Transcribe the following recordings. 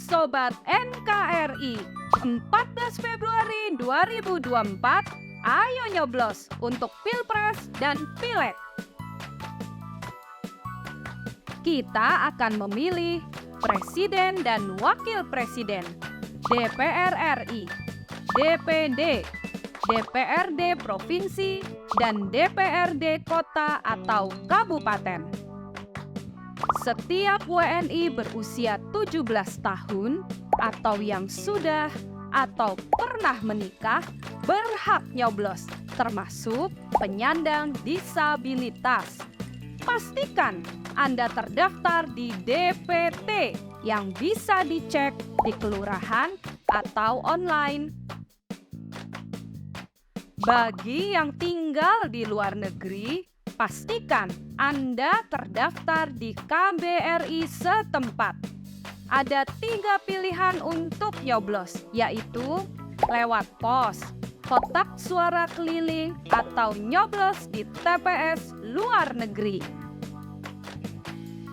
Sobat NKRI, 14 Februari 2024, ayo nyoblos untuk Pilpres dan Pileg. Kita akan memilih Presiden dan Wakil Presiden, DPR RI, DPD, DPRD Provinsi, dan DPRD Kota atau Kabupaten. Setiap WNI berusia 17 tahun atau yang sudah atau pernah menikah berhak nyoblos, termasuk penyandang disabilitas. Pastikan Anda terdaftar di DPT yang bisa dicek di kelurahan atau online. Bagi yang tinggal di luar negeri, pastikan Anda terdaftar di KBRI setempat. Ada 3 pilihan untuk nyoblos, yaitu lewat pos, kotak suara keliling, atau nyoblos di TPS luar negeri.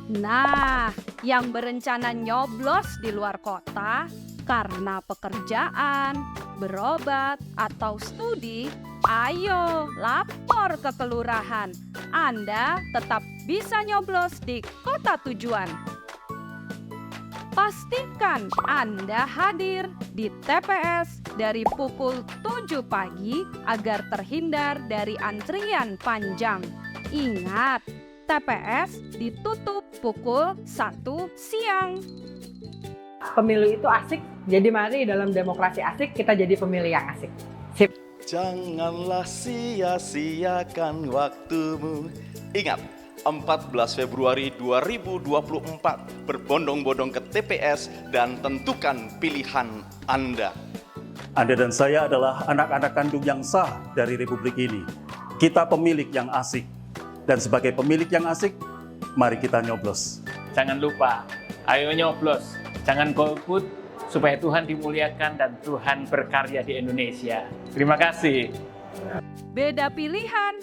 Nah, yang berencana nyoblos di luar kota karena pekerjaan, berobat, atau studi, ayo lapor ke kelurahan. Anda tetap bisa nyoblos di kota tujuan. Pastikan Anda hadir di TPS dari pukul 7 pagi agar terhindar dari antrian panjang. Ingat, TPS ditutup pukul 1 siang. Pemilu itu asik, jadi mari dalam demokrasi asik kita jadi pemilih yang asik. Sip. Janganlah sia-siakan waktumu. Ingat, 14 Februari 2024 berbondong-bondong ke TPS dan tentukan pilihan Anda. Anda dan saya adalah anak-anak kandung yang sah dari Republik ini. Kita pemilik yang asik. Dan sebagai pemilik yang asik, mari kita nyoblos. Jangan lupa, ayo nyoblos. Jangan golput, supaya Tuhan dimuliakan dan Tuhan berkarya di Indonesia. Terima kasih. Beda pilihan,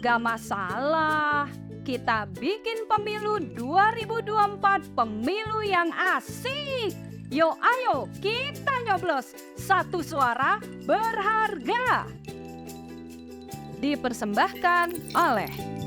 gak masalah. Kita bikin pemilu 2024 pemilu yang asik. Yo ayo kita nyoblos, satu suara berharga. Dipersembahkan oleh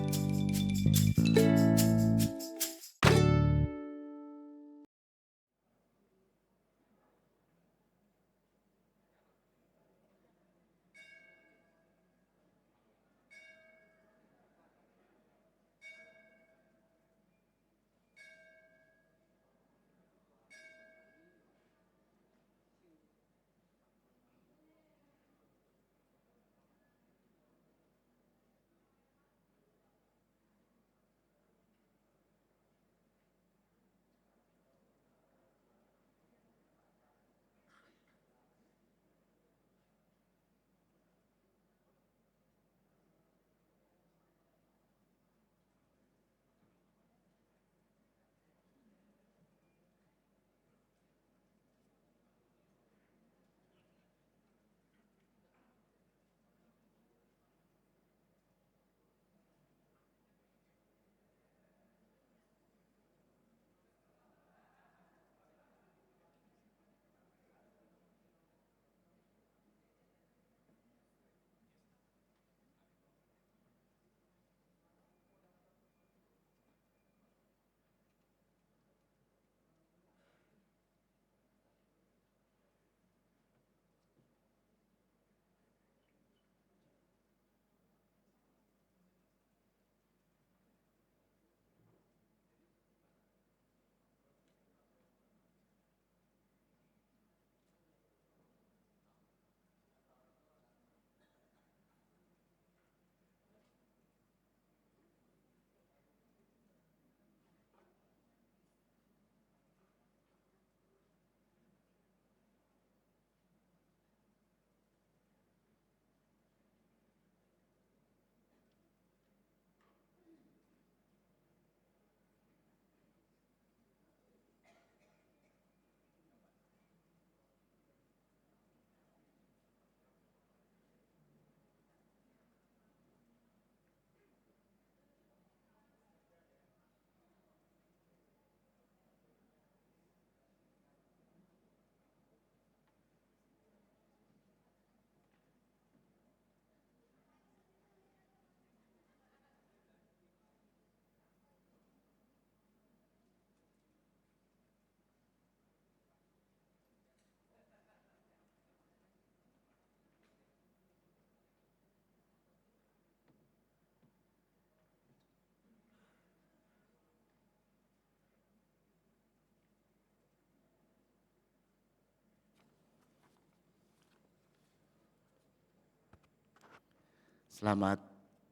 Selamat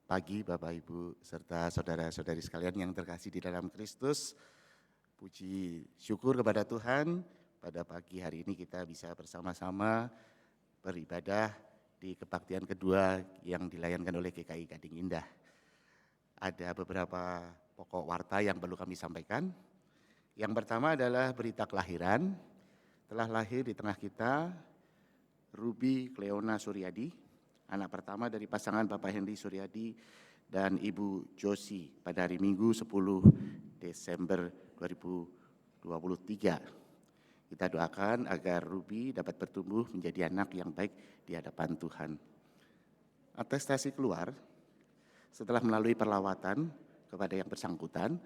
pagi Bapak Ibu serta saudara-saudari sekalian yang terkasih di dalam Kristus. Puji syukur kepada Tuhan, pada pagi hari ini kita bisa bersama-sama beribadah di kebaktian kedua yang dilayankan oleh GKI Gading Indah. Ada beberapa pokok warta yang perlu kami sampaikan. Yang pertama adalah berita kelahiran. Telah lahir di tengah kita Ruby Cleona Suryadi, anak pertama dari pasangan Bapak Henry Suryadi dan Ibu Josie pada hari Minggu 10 Desember 2023. Kita doakan agar Ruby dapat bertumbuh menjadi anak yang baik di hadapan Tuhan. Atestasi keluar setelah melalui perlawatan kepada yang bersangkutan,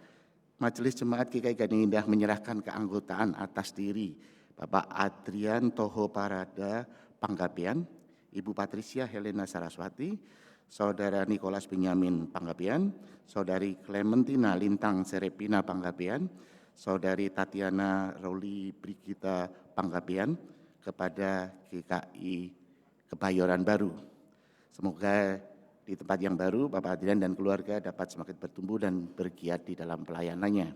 Majelis Jemaat GKI Gading Indah menyerahkan keanggotaan atas diri Bapak Adrian Toho Parada Panggabean, Ibu Patricia Helena Saraswati, Saudara Nicholas Benyamin Panggabean, Saudari Clementina Lintang Serepina Panggabean, Saudari Tatiana Roli Brigita Panggabean kepada GKI Kebayoran Baru. Semoga di tempat yang baru Bapak Adrian dan keluarga dapat semakin bertumbuh dan bergiat di dalam pelayanannya.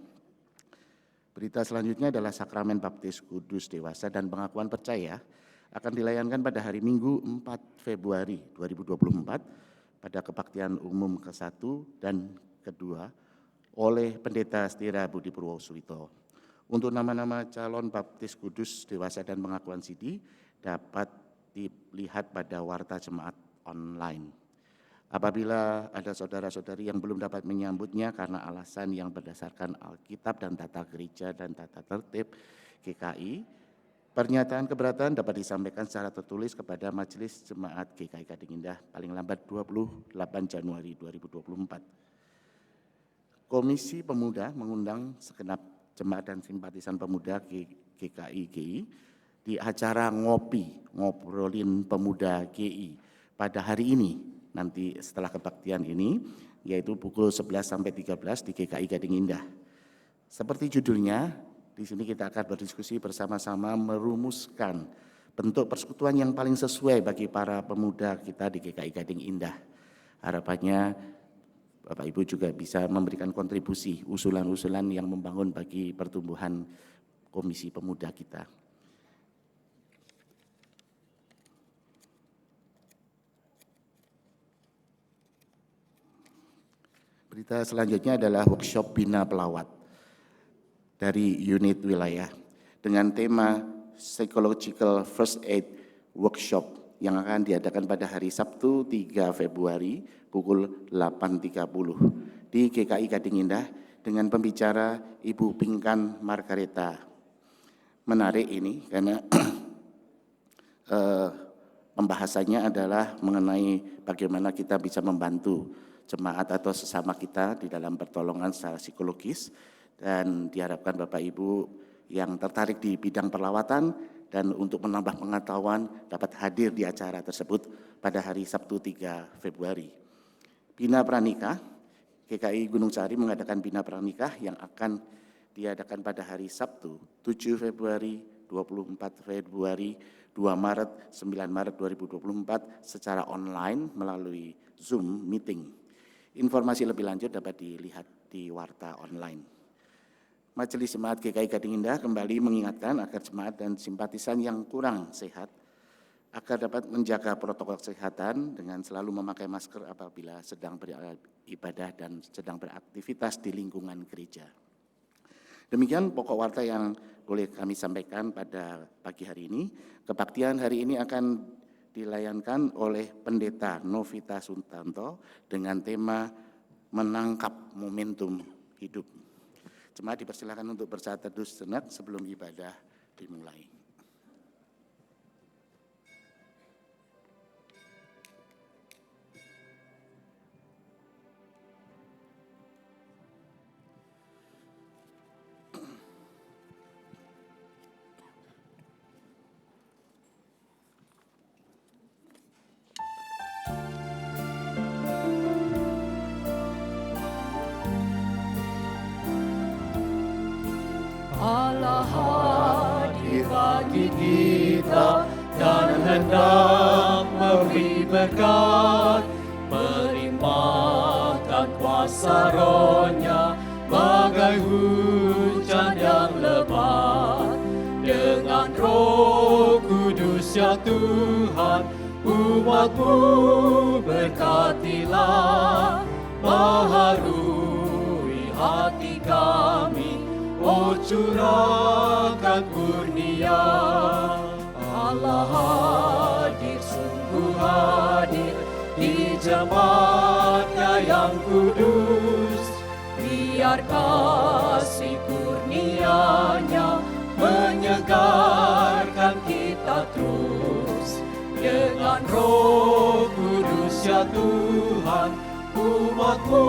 Berita selanjutnya adalah Sakramen Baptis Kudus Dewasa dan Pengakuan Percaya akan dilayankan pada hari Minggu 4 Februari 2024 pada kebaktian umum ke-1 dan ke-2 oleh Pendeta Setira Budi Purwosuwito. Untuk nama-nama calon Baptis Kudus Dewasa dan Pengakuan CD dapat dilihat pada warta jemaat online. Apabila ada saudara-saudari yang belum dapat menyambutnya karena alasan yang berdasarkan Alkitab dan tata gereja dan tata tertib GKI, pernyataan keberatan dapat disampaikan secara tertulis kepada Majelis Jemaat GKI Gading Indah paling lambat 28 Januari 2024. Komisi Pemuda mengundang segenap jemaat dan simpatisan pemuda GKI GI di acara ngobrolin pemuda GI pada hari ini. Nanti setelah kebaktian ini, yaitu pukul 11 sampai 13 di GKI Gading Indah. Seperti judulnya, di sini kita akan berdiskusi bersama-sama merumuskan bentuk persekutuan yang paling sesuai bagi para pemuda kita di GKI Gading Indah. Harapannya Bapak Ibu juga bisa memberikan kontribusi, usulan-usulan yang membangun bagi pertumbuhan Komisi Pemuda kita. Berita selanjutnya adalah workshop Bina Pelawat dari unit wilayah dengan tema Psychological First Aid Workshop yang akan diadakan pada hari Sabtu 3 Februari pukul 8.30 di GKI Gading Indah dengan pembicara Ibu Pinkan Margareta. Menarik ini karena pembahasannya adalah mengenai bagaimana kita bisa membantu jemaat atau sesama kita di dalam pertolongan secara psikologis, dan diharapkan Bapak Ibu yang tertarik di bidang perlawatan dan untuk menambah pengetahuan dapat hadir di acara tersebut pada hari Sabtu 3 Februari. Bina Pranikah, GKI Gunung Sari mengadakan Bina Pranikah yang akan diadakan pada hari Sabtu 7 Februari, 24 Februari, 2 Maret, 9 Maret 2024 secara online melalui Zoom meeting. Informasi lebih lanjut dapat dilihat di warta online. Majelis Jemaat GKI Gading Indah kembali mengingatkan agar jemaat dan simpatisan yang kurang sehat agar dapat menjaga protokol kesehatan dengan selalu memakai masker apabila sedang beribadah dan sedang beraktivitas di lingkungan gereja. Demikian pokok warta yang boleh kami sampaikan pada pagi hari ini. Kebaktian hari ini akan dilayankan oleh Pendeta Novita Suntanto dengan tema menangkap momentum hidup. Jemaat dipersilakan untuk bersaat teduh sejenak sebelum ibadah dimulai. Allah hadir bagi kita dan hendak memberi berkat. kuasa Roh-Nya bagai hujan yang lebat. Dengan Roh Kudus ya Tuhan, umat-Mu berkatilah. Baharui hati kami, oh curahkan kurnia. Allah hadir, sungguh hadir di jemaat-Nya yang kudus. Biar kasih kurnia-Nya menyegarkan kita terus. Dengan Roh Kudus ya Tuhan, umat-Mu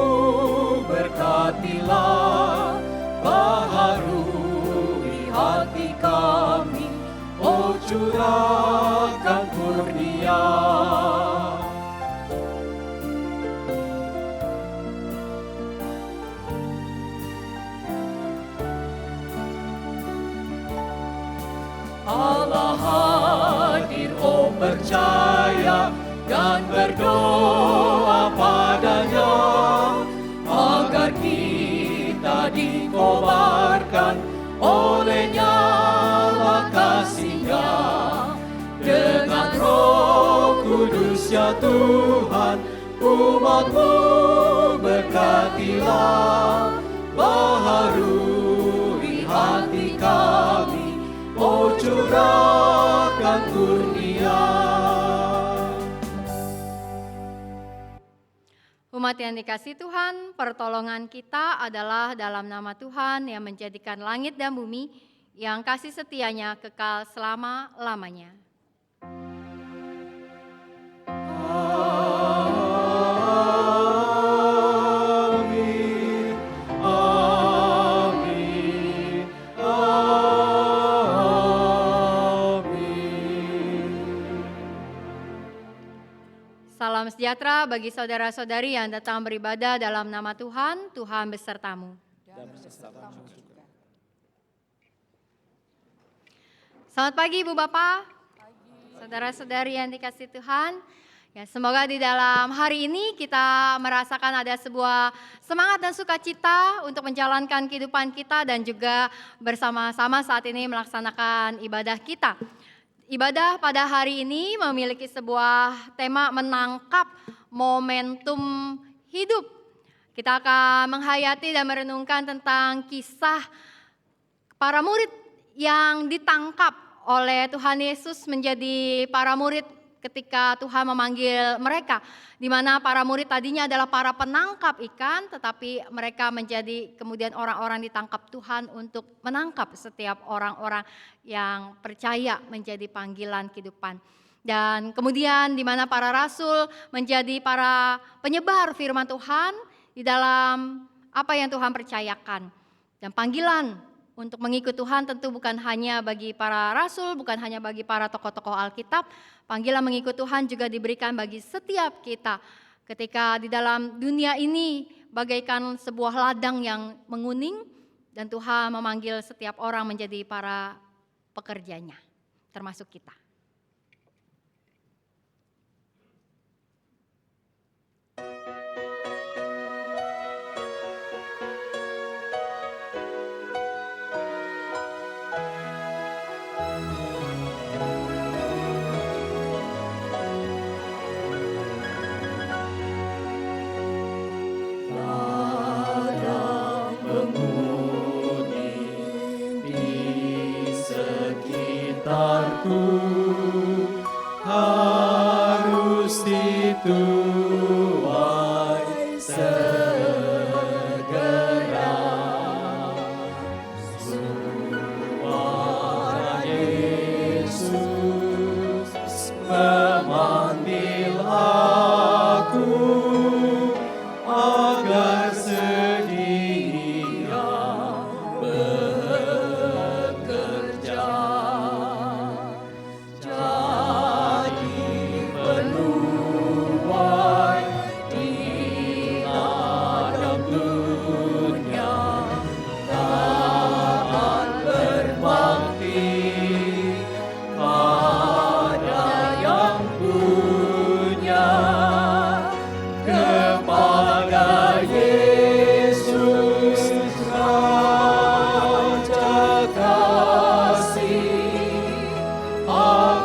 berkatilah. Baharui hati kami, oh curahkan kurnia. Allah hadir, oh percaya dan berdoa padanya, agar kita dikobarkan oleh nyala kasih-Nya. Dengan Roh Kudus ya Tuhan, umat-Mu berkatilah. Baharui hati kami, oh curahkan kurnia. Umat yang dikasihi Tuhan, pertolongan kita adalah dalam nama Tuhan yang menjadikan langit dan bumi, yang kasih setianya kekal selama-lamanya. Amin, amin, amin. Salam sejahtera bagi saudara-saudari yang datang beribadah dalam nama Tuhan. Tuhan besertamu. Selamat pagi Ibu Bapak, saudara-saudari yang dikasihi Tuhan. Ya, semoga di dalam hari ini kita merasakan ada sebuah semangat dan sukacita untuk menjalankan kehidupan kita dan juga bersama-sama saat ini melaksanakan ibadah kita. Ibadah pada hari ini memiliki sebuah tema menangkap momentum hidup. Kita akan menghayati dan merenungkan tentang kisah para murid yang ditangkap oleh Tuhan Yesus menjadi para murid ketika Tuhan memanggil mereka, di mana para murid tadinya adalah para penangkap ikan, tetapi mereka menjadi kemudian orang-orang ditangkap Tuhan untuk menangkap setiap orang-orang yang percaya menjadi panggilan kehidupan. Dan kemudian di mana para rasul menjadi para penyebar firman Tuhan di dalam apa yang Tuhan percayakan. Dan panggilan untuk mengikut Tuhan tentu bukan hanya bagi para rasul, bukan hanya bagi para tokoh-tokoh Alkitab. Panggilan mengikut Tuhan juga diberikan bagi setiap kita. Ketika di dalam dunia ini bagaikan sebuah ladang yang menguning, dan Tuhan memanggil setiap orang menjadi para pekerjanya, termasuk kita. Harus dituai segera. Suara Yesus memanggil aku agar sedia bekerja. Jadi penuh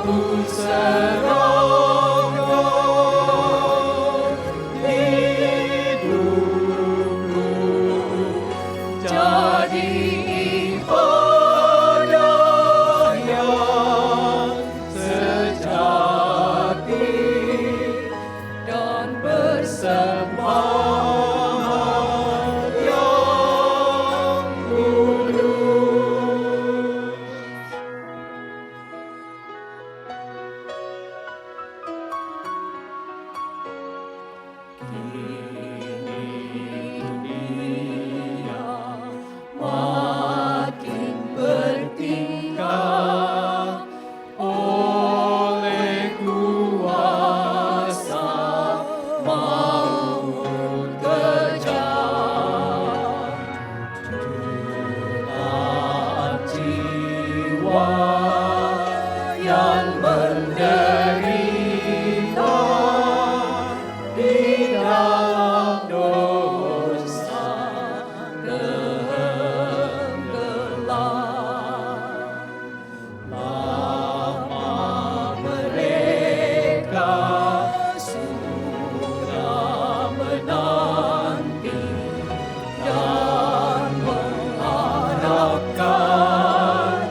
Aku serahkan hidupku jadi ibadah yang sejati dan persembahan yang kudus. Dunia makin bertingkah oleh kuasa maut kejam. Jutaan jiwa yang menderita di dalam dosa tenggelam. Lama mereka sudah menanti dan mengharapkan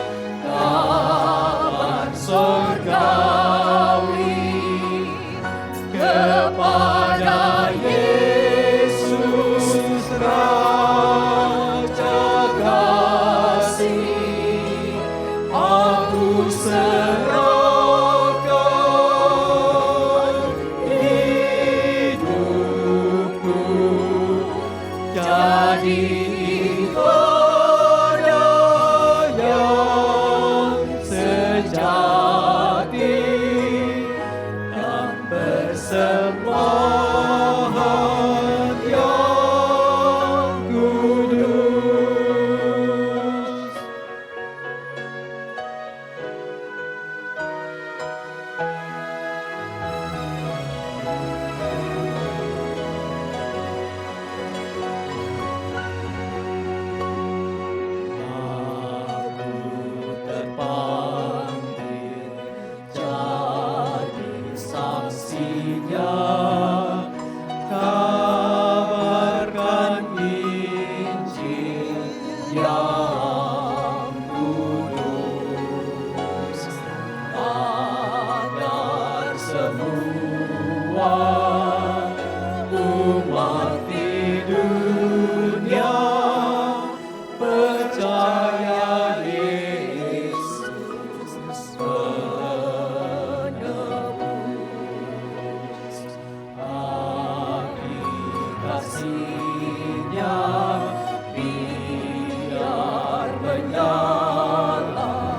kabar surgawi kepada Yesus Raja Kasih. Aku serahkan hidupku jadi ibadah yang sejati dan persembahan yang kudus. Aku terpanggil jadi saksinya, kabarkan Injil yang kudus agar semua umat di dunia percaya Yesus penebus. Kasih-Nya biar menyala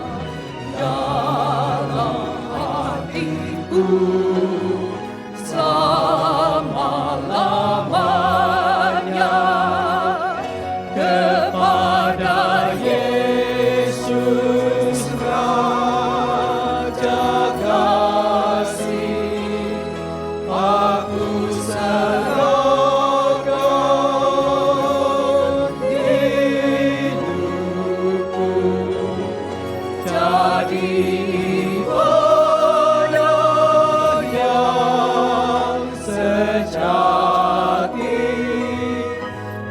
dalam hatiku selama-lamanya kepada Yesus Raja Kasih. Aku serahkan hidupku jadi ibadah yang sejati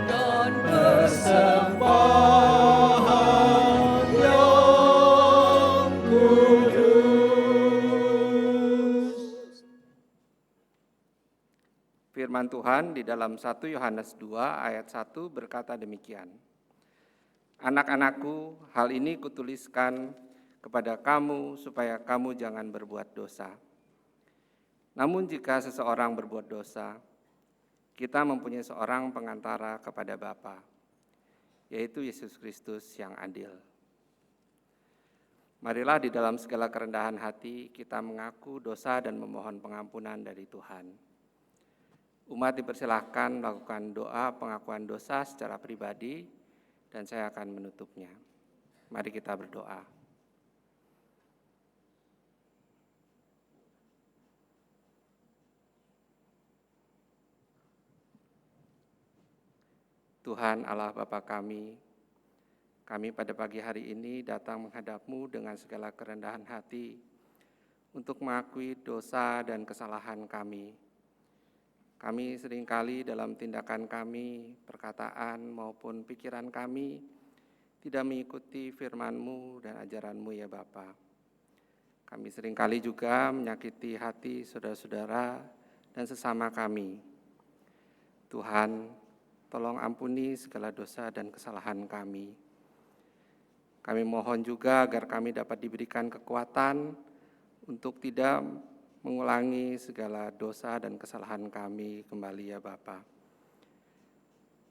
dan persembahan yang kudus. Firman Tuhan di dalam 1 Yohanes 2 ayat 1 berkata demikian. Anak-anakku, hal ini kutuliskan kepada kamu supaya kamu jangan berbuat dosa. Namun jika seseorang berbuat dosa, kita mempunyai seorang pengantara kepada Bapa, yaitu Yesus Kristus yang adil. Marilah di dalam segala kerendahan hati kita mengaku dosa dan memohon pengampunan dari Tuhan. Umat dipersilahkan melakukan doa pengakuan dosa secara pribadi dan saya akan menutupnya. Mari kita berdoa. Tuhan Allah Bapa kami pada pagi hari ini datang menghadap-Mu dengan segala kerendahan hati untuk mengakui dosa dan kesalahan kami. Kami seringkali dalam tindakan kami, perkataan maupun pikiran kami tidak mengikuti firman-Mu dan ajaran-Mu ya Bapa. Kami seringkali juga menyakiti hati saudara-saudara dan sesama kami. Tuhan, tolong ampuni segala dosa dan kesalahan kami. Kami mohon juga agar kami dapat diberikan kekuatan untuk tidak mengulangi segala dosa dan kesalahan kami kembali ya Bapa.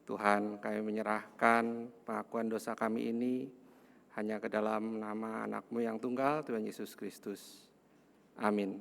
Tuhan, kami menyerahkan pengakuan dosa kami ini hanya ke dalam nama anak-Mu yang tunggal, Tuhan Yesus Kristus. Amin.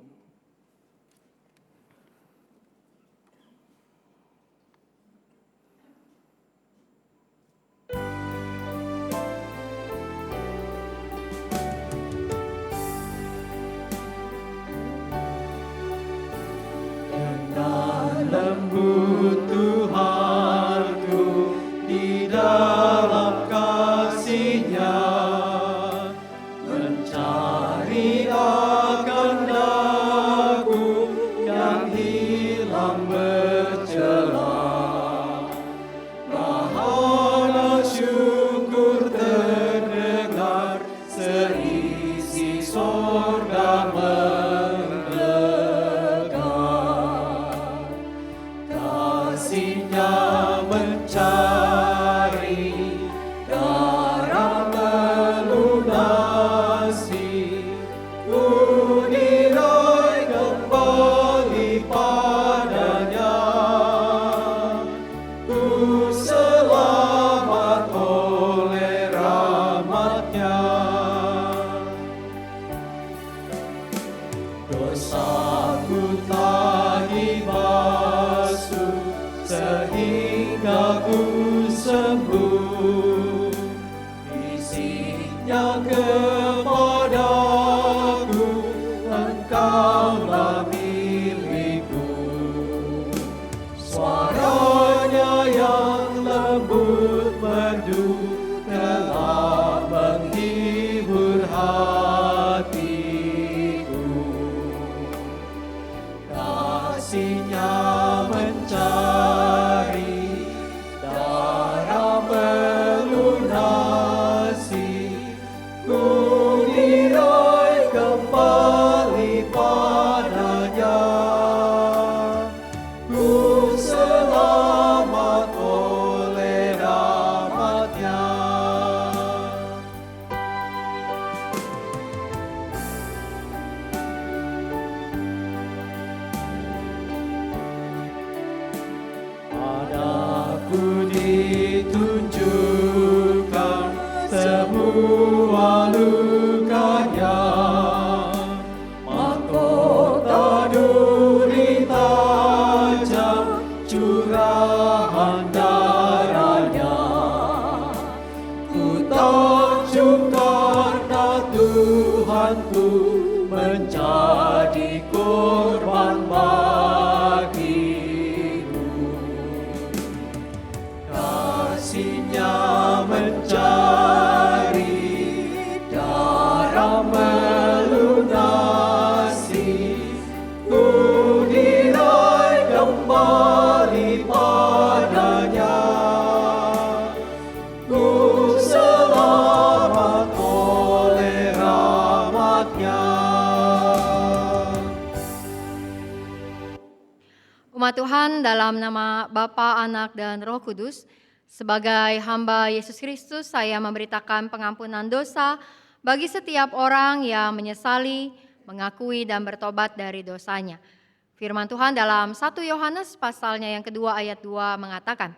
Lembut Tuhanku di dalam kasih-Nya, mencari akan daku yang hilang bercela. Rahana syukur terdengar seisi sorga kasih-Nya mencari, darah melunasi, ku diraih kembali padanya, ku selamat oleh rahmat-Nya. Dosaku telah dibasuh sehingga ku sembuh. Bisinya kepadaku, Engkaulah milikku. Suaranya yang lembut merdu telah menghibur hatiku. Kasih-Nya mencari, darah melunasi, ku diraih kembali padanya, ku selamat oleh rahmat-Nya. Padaku ditunjukkan semua lukanya, mahkota duri tajam, curahan darahnya. Ku takjub karena Tuhanku menjadi korban bagiku. Kasih-Nya mencari, darah melunasi, ku diraih kembali padanya, ku selamat oleh rahmat-Nya. Umat Tuhan, dalam nama Bapa, Anak, dan Roh Kudus, sebagai hamba Yesus Kristus, saya memberitakan pengampunan dosa bagi setiap orang yang menyesali, mengakui, dan bertobat dari dosanya. Firman Tuhan dalam 1 Yohanes pasalnya yang kedua ayat 2 mengatakan,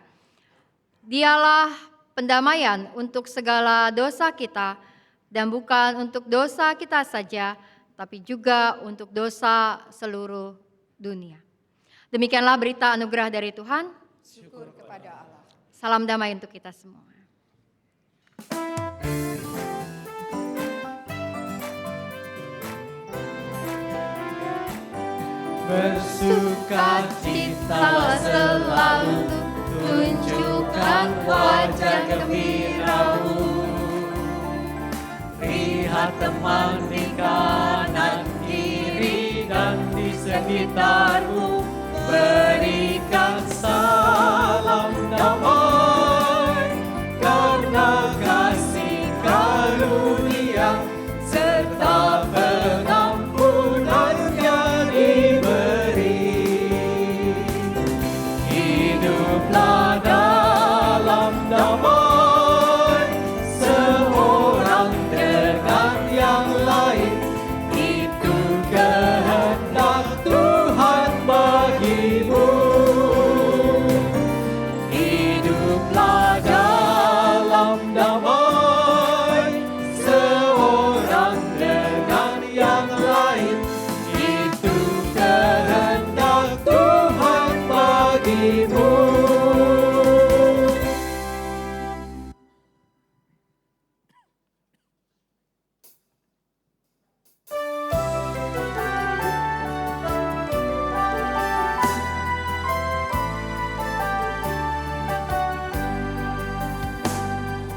Dialah pendamaian untuk segala dosa kita, dan bukan untuk dosa kita saja, tapi juga untuk dosa seluruh dunia. Demikianlah berita anugerah dari Tuhan. Syukur kepada Allah. Salam damai untuk kita semua. Bersukacitalah selalu, tunjukkan wajah gembiramu. Lihat teman di kanan kiri sekitarmu, berikan salam damai, karena kasih karunia serta pengampunan yang diberi. Hiduplah dalam damai, seorang dengan yang lain, itu kehendak Tuhan bagimu. Hiduplah dalam damai, seorang dengan yang lain, itu kehendak Tuhan bagimu.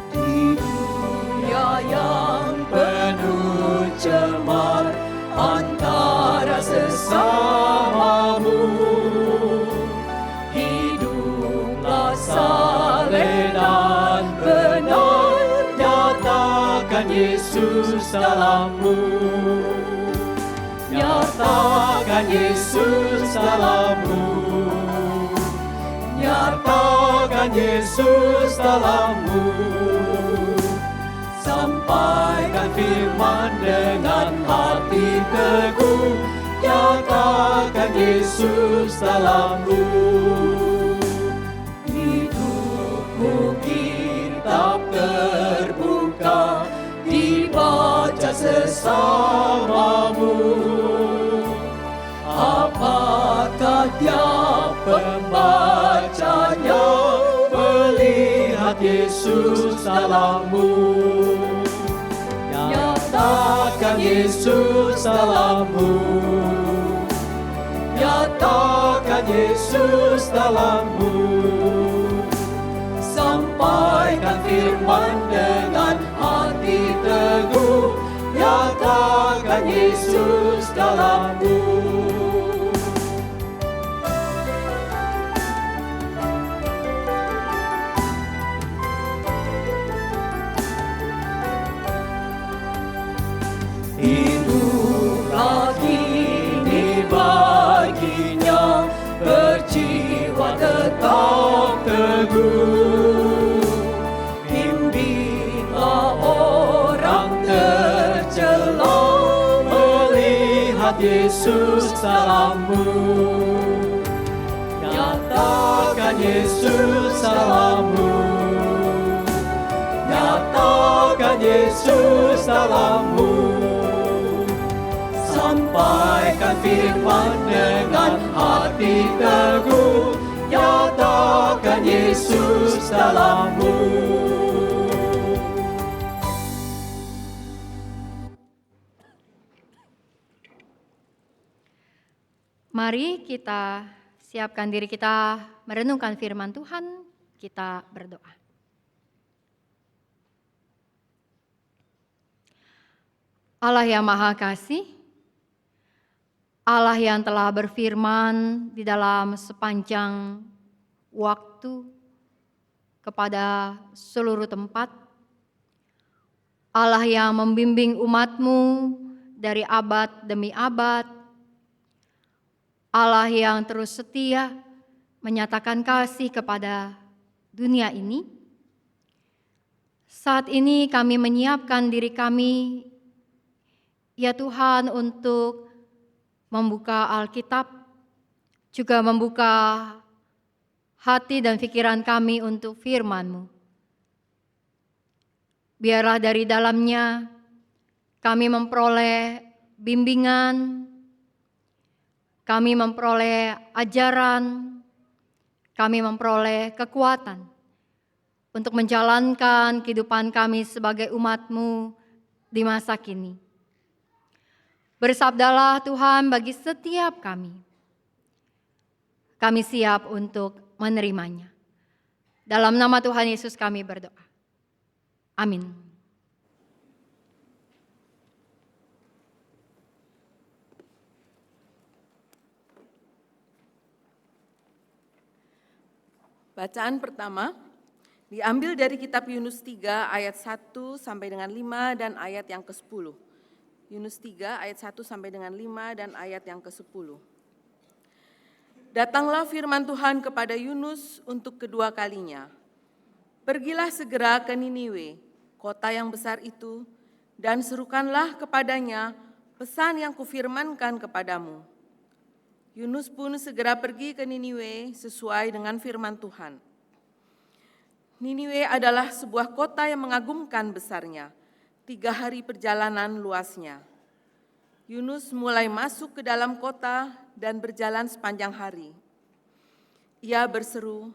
Dunia yang penuh cemar antara sesamamu, hiduplah saleh dan benar, nyatakan Yesus dalammu. Nyatakan Yesus dalammu, nyatakan Yesus dalammu. Sampaikan firman dengan hati teguh, nyatakan Yesus dalammu. Hidupmu kitab terbuka, dibaca sesamamu. Apakah tiap pembacanya melihat Yesus dalammu? Nyatakan Yesus dalammu, nyatakan Yesus dalammu. Sampaikan firman dengan hati teguh, nyatakan Yesus dalammu. Hiduplah kini baginya, berjiwa tetap teguh. Bimbinglah orang tercela, melihat Yesus dalammu. Nyatakan Yesus dalammu, nyatakan Yesus dalammu. Sampaikan firman dengan hati teguh, nyatakan Yesus dalammu. Mari kita siapkan diri kita merenungkan firman Tuhan, kita berdoa. Allah yang Maha Kasih, Allah yang telah berfirman di dalam sepanjang waktu kepada seluruh tempat, Allah yang membimbing umat-Mu dari abad demi abad, Allah yang terus setia menyatakan kasih kepada dunia ini. Saat ini kami menyiapkan diri kami, ya Tuhan, untuk membuka Alkitab, juga membuka hati dan pikiran kami untuk firman-Mu. Biarlah dari dalamnya kami memperoleh bimbingan, kami memperoleh ajaran, kami memperoleh kekuatan untuk menjalankan kehidupan kami sebagai umat-Mu di masa kini. Bersabdalah Tuhan bagi setiap kami. Kami siap untuk menerimanya. Dalam nama Tuhan Yesus kami berdoa. Amin. Bacaan pertama diambil dari kitab Yunus 3 ayat 1 sampai dengan 5 dan ayat yang ke-10. Yunus 3 ayat 1 sampai dengan 5 dan ayat yang ke-10. Datanglah firman Tuhan kepada Yunus untuk kedua kalinya. Pergilah segera ke Niniwe, kota yang besar itu, dan serukanlah kepadanya pesan yang kufirmankan kepadamu. Yunus pun segera pergi ke Niniwe sesuai dengan firman Tuhan. Niniwe adalah sebuah kota yang mengagumkan besarnya, 3 hari perjalanan luasnya. Yunus mulai masuk ke dalam kota dan berjalan sepanjang hari. Ia berseru,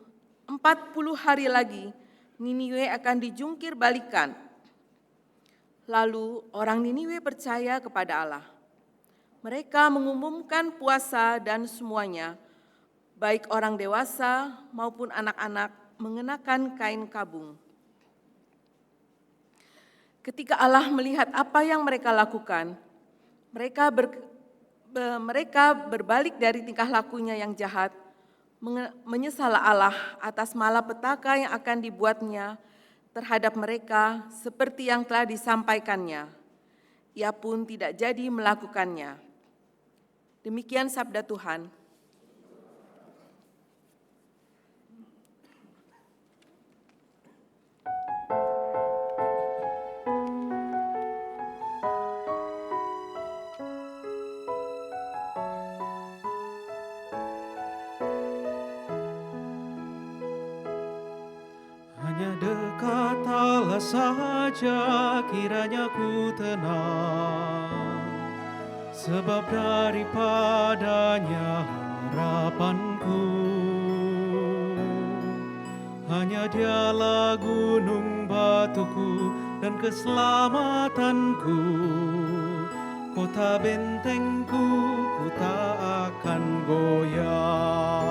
40 hari lagi Niniwe akan dijungkir balikan. Lalu orang Niniwe percaya kepada Allah. Mereka mengumumkan puasa dan semuanya, baik orang dewasa maupun anak-anak, mengenakan kain kabung. Ketika Allah melihat apa yang mereka lakukan, mereka berbalik dari tingkah lakunya yang jahat, menyesal Allah atas malapetaka yang akan dibuatnya terhadap mereka seperti yang telah disampaikannya. Ia pun tidak jadi melakukannya. Demikian sabda Tuhan. Hanya dekat Allah saja kiranya ku tenang, sebab daripadanya harapanku. Hanya Dialah gunung batuku dan keselamatanku, kota bentengku, ku tak akan goyah.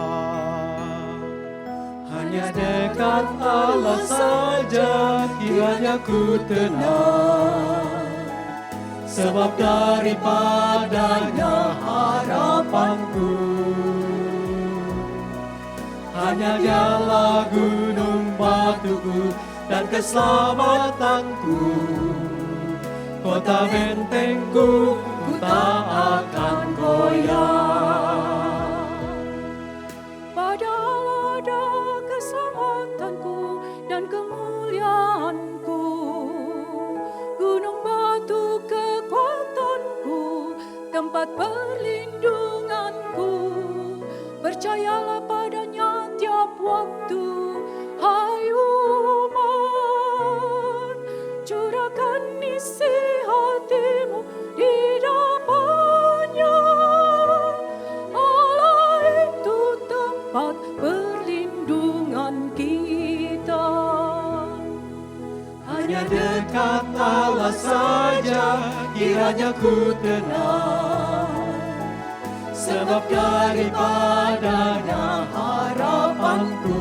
Hanya dekat Allah saja kiranya ku tenang, sebab daripadanya harapanku. Hanya Dialah gunung batuku dan keselamatanku, kota bentengku, ku tak akan goyah. Pada Allah ada keselamatanku dan kemuliaanku, gunung batu kekuatanku, tempat perlindunganku. Percayalah padanya tiap waktu, hai umat, curahkan isi hatimu di depan-Nya. Allah itu tempat perlindungan kita. Hanya dekat Allah saja kiranya ku tenang, sebab daripadanya harapanku.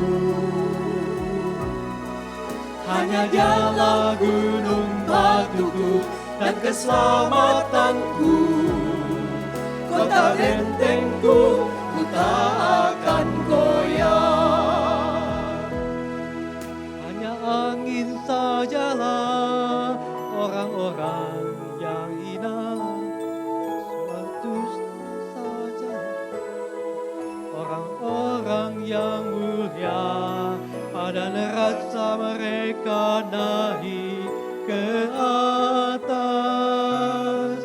Hanya Dialah gunung batuku dan keselamatanku, kota bentengku, ku tak akan goyah. Hanya angin sajalah orang-orang yang hina, suatu saja orang-orang yang mulia, pada neraca mereka naik ke atas.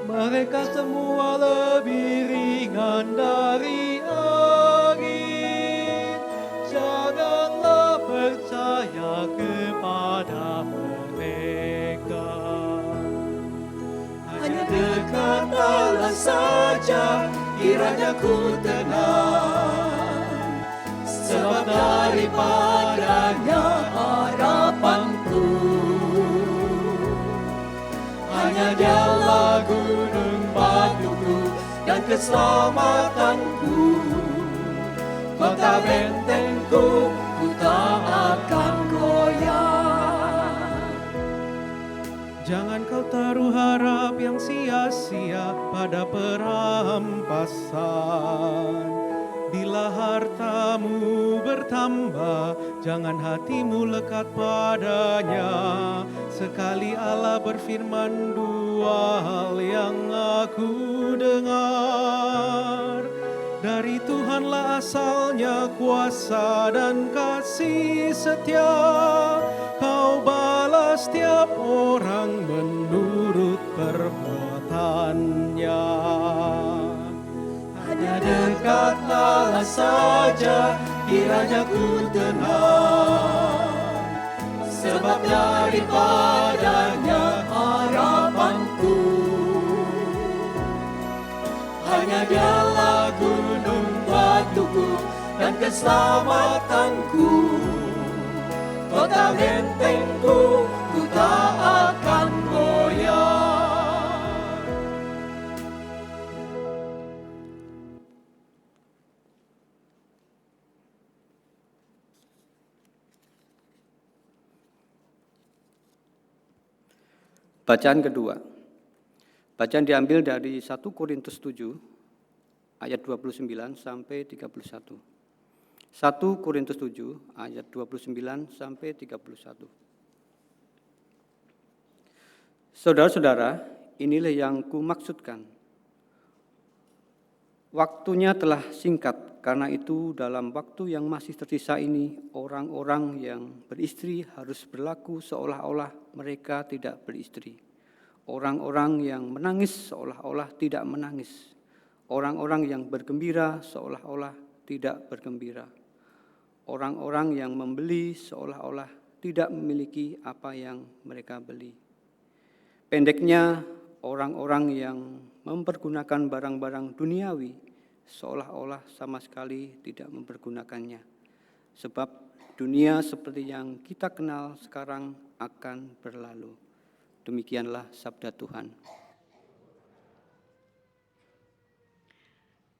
Mereka semua lebih ringan dari angin. Janganlah percaya kepada mereka. Hanya dekat Allah saja kiranya ku tenang, sebab daripadanya harapanku. Hanya Dialah gunung batuku dan keselamatanku, kota bentengku, ku tak akan goyah. Jangan kau taruh harap yang sia-sia pada perampasan. Di Bila hartamu bertambah, jangan hatimu lekat padanya. Sekali Allah berfirman, dua hal yang aku dengar. Dari Tuhanlah asalnya kuasa dan kasih setia. Kau balas tiap orang menurut perbuatannya. Hanya dekat Allah saja kiranya ku tenang, sebab daripadanya harapanku. Hanya Dialah gunung batuku dan keselamatanku, kota bentengku, ku tak akan goyah. Bacaan kedua. Bacaan diambil dari 1 Korintus 7 ayat 29 sampai 31. 1 Korintus 7 ayat 29 sampai 31. Saudara-saudara, inilah yang kumaksudkan. Waktunya telah singkat, karena itu dalam waktu yang masih tersisa ini, orang-orang yang beristri harus berlaku seolah-olah mereka tidak beristri. Orang-orang yang menangis seolah-olah tidak menangis. Orang-orang yang bergembira seolah-olah tidak bergembira. Orang-orang yang membeli seolah-olah tidak memiliki apa yang mereka beli. Pendeknya, orang-orang yang mempergunakan barang-barang duniawi seolah-olah sama sekali tidak mempergunakannya. Sebab dunia seperti yang kita kenal sekarang akan berlalu. Demikianlah sabda Tuhan.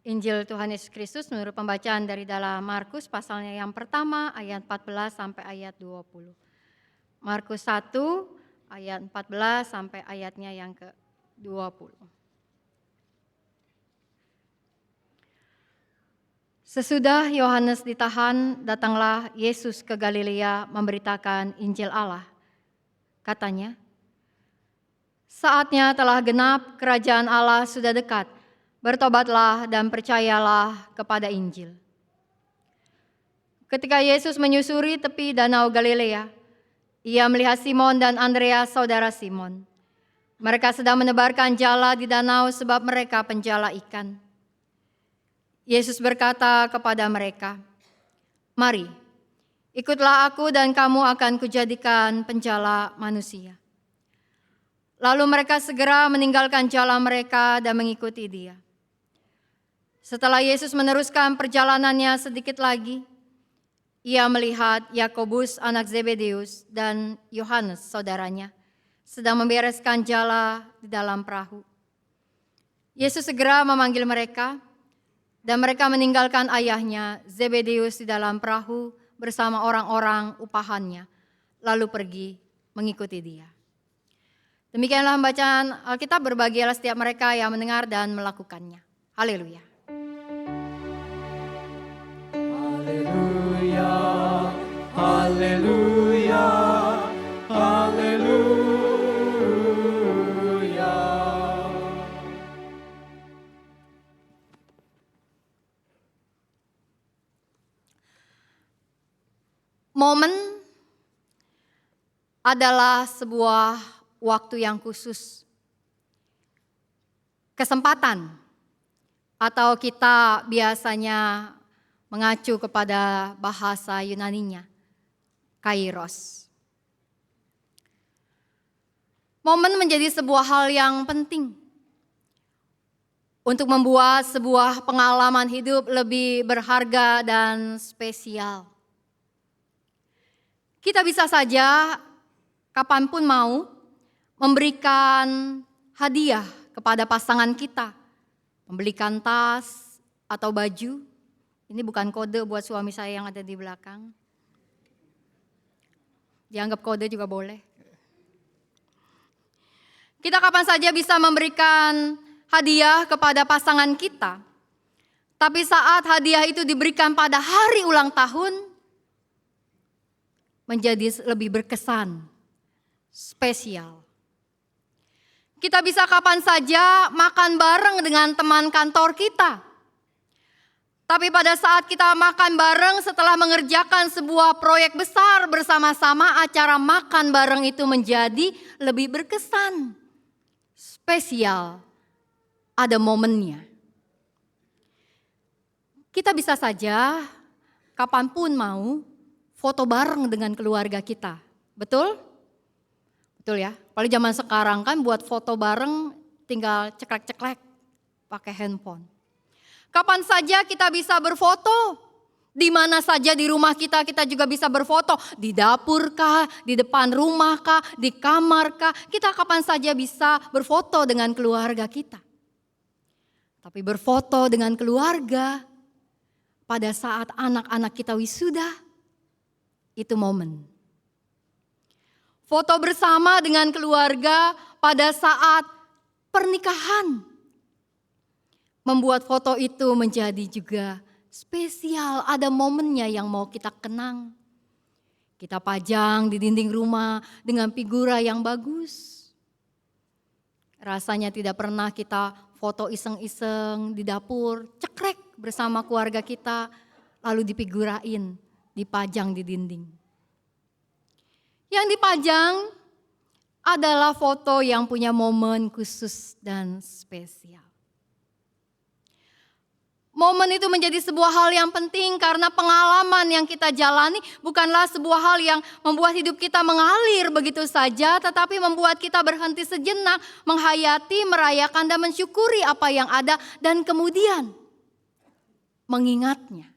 Injil Tuhan Yesus Kristus menurut pembacaan dari dalam Markus pasalnya yang pertama ayat 14 sampai ayat 20. Markus 1 ayat 14 sampai ayatnya yang ke-20. Sesudah Yohanes ditahan, datanglah Yesus ke Galilea memberitakan Injil Allah. Katanya, saatnya telah genap, kerajaan Allah sudah dekat. Bertobatlah dan percayalah kepada Injil. Ketika Yesus menyusuri tepi danau Galilea, ia melihat Simon dan Andreas, saudara Simon. Mereka sedang menebarkan jala di danau sebab mereka penjala ikan. Yesus berkata kepada mereka, "Mari, ikutlah aku dan kamu akan kujadikan penjala manusia." Lalu mereka segera meninggalkan jala mereka dan mengikuti Dia. Setelah Yesus meneruskan perjalanannya sedikit lagi, ia melihat Yakobus anak Zebedeus dan Yohanes saudaranya sedang membereskan jala di dalam perahu. Yesus segera memanggil mereka, dan mereka meninggalkan ayahnya Zebedeus di dalam perahu bersama orang-orang upahannya, lalu pergi mengikuti Dia. Demikianlah bacaan Alkitab, berbahagialah setiap mereka yang mendengar dan melakukannya. Haleluya. Haleluya, haleluya, haleluya. Momen adalah sebuah waktu yang khusus. Kesempatan, atau kita biasanya mengacu kepada bahasa Yunaninya, kairos. Momen menjadi sebuah hal yang penting untuk membuat sebuah pengalaman hidup lebih berharga dan spesial. Kita bisa saja kapanpun mau memberikan hadiah kepada pasangan kita, membelikan tas atau baju. Ini bukan kode buat suami saya yang ada di belakang. Dianggap kode juga boleh. Kita kapan saja bisa memberikan hadiah kepada pasangan kita. Tapi saat hadiah itu diberikan pada hari ulang tahun, menjadi lebih berkesan, spesial. Kita bisa kapan saja makan bareng dengan teman kantor kita. Tapi pada saat kita makan bareng setelah mengerjakan sebuah proyek besar bersama-sama, acara makan bareng itu menjadi lebih berkesan, spesial, ada momennya. Kita bisa saja kapanpun mau foto bareng dengan keluarga kita, betul? Betul ya, kalau zaman sekarang kan buat foto bareng tinggal ceklek-ceklek pakai handphone. Kapan saja kita bisa berfoto, di mana saja di rumah kita juga bisa berfoto. Di dapur kah, di depan rumah kah, di kamar kah, kita kapan saja bisa berfoto dengan keluarga kita. Tapi berfoto dengan keluarga pada saat anak-anak kita wisuda, itu momen. Foto bersama dengan keluarga pada saat pernikahan, membuat foto itu menjadi juga spesial, ada momennya yang mau kita kenang. Kita pajang di dinding rumah dengan figura yang bagus. Rasanya tidak pernah kita foto iseng-iseng di dapur, cekrek bersama keluarga kita, lalu dipigurain, dipajang di dinding. Yang dipajang adalah foto yang punya momen khusus dan spesial. Momen itu menjadi sebuah hal yang penting karena pengalaman yang kita jalani bukanlah sebuah hal yang membuat hidup kita mengalir begitu saja, tetapi membuat kita berhenti sejenak, menghayati, merayakan dan mensyukuri apa yang ada dan kemudian mengingatnya.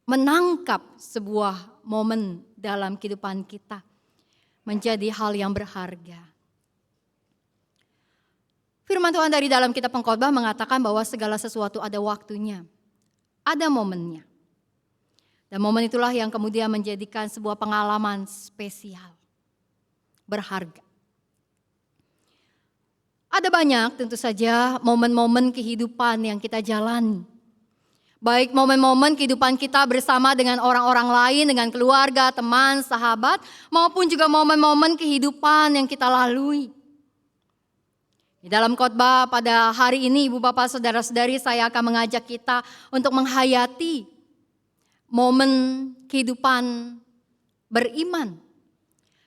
Menangkap sebuah momen dalam kehidupan kita menjadi hal yang berharga. Firman Tuhan dari dalam kitab Pengkhotbah mengatakan bahwa segala sesuatu ada waktunya, ada momennya. Dan momen itulah yang kemudian menjadikan sebuah pengalaman spesial, berharga. Ada banyak tentu saja momen-momen kehidupan yang kita jalani. Baik momen-momen kehidupan kita bersama dengan orang-orang lain, dengan keluarga, teman, sahabat, maupun juga momen-momen kehidupan yang kita lalui. Di dalam khotbah pada hari ini, Ibu Bapak Saudara-saudari, saya akan mengajak kita untuk menghayati momen kehidupan beriman.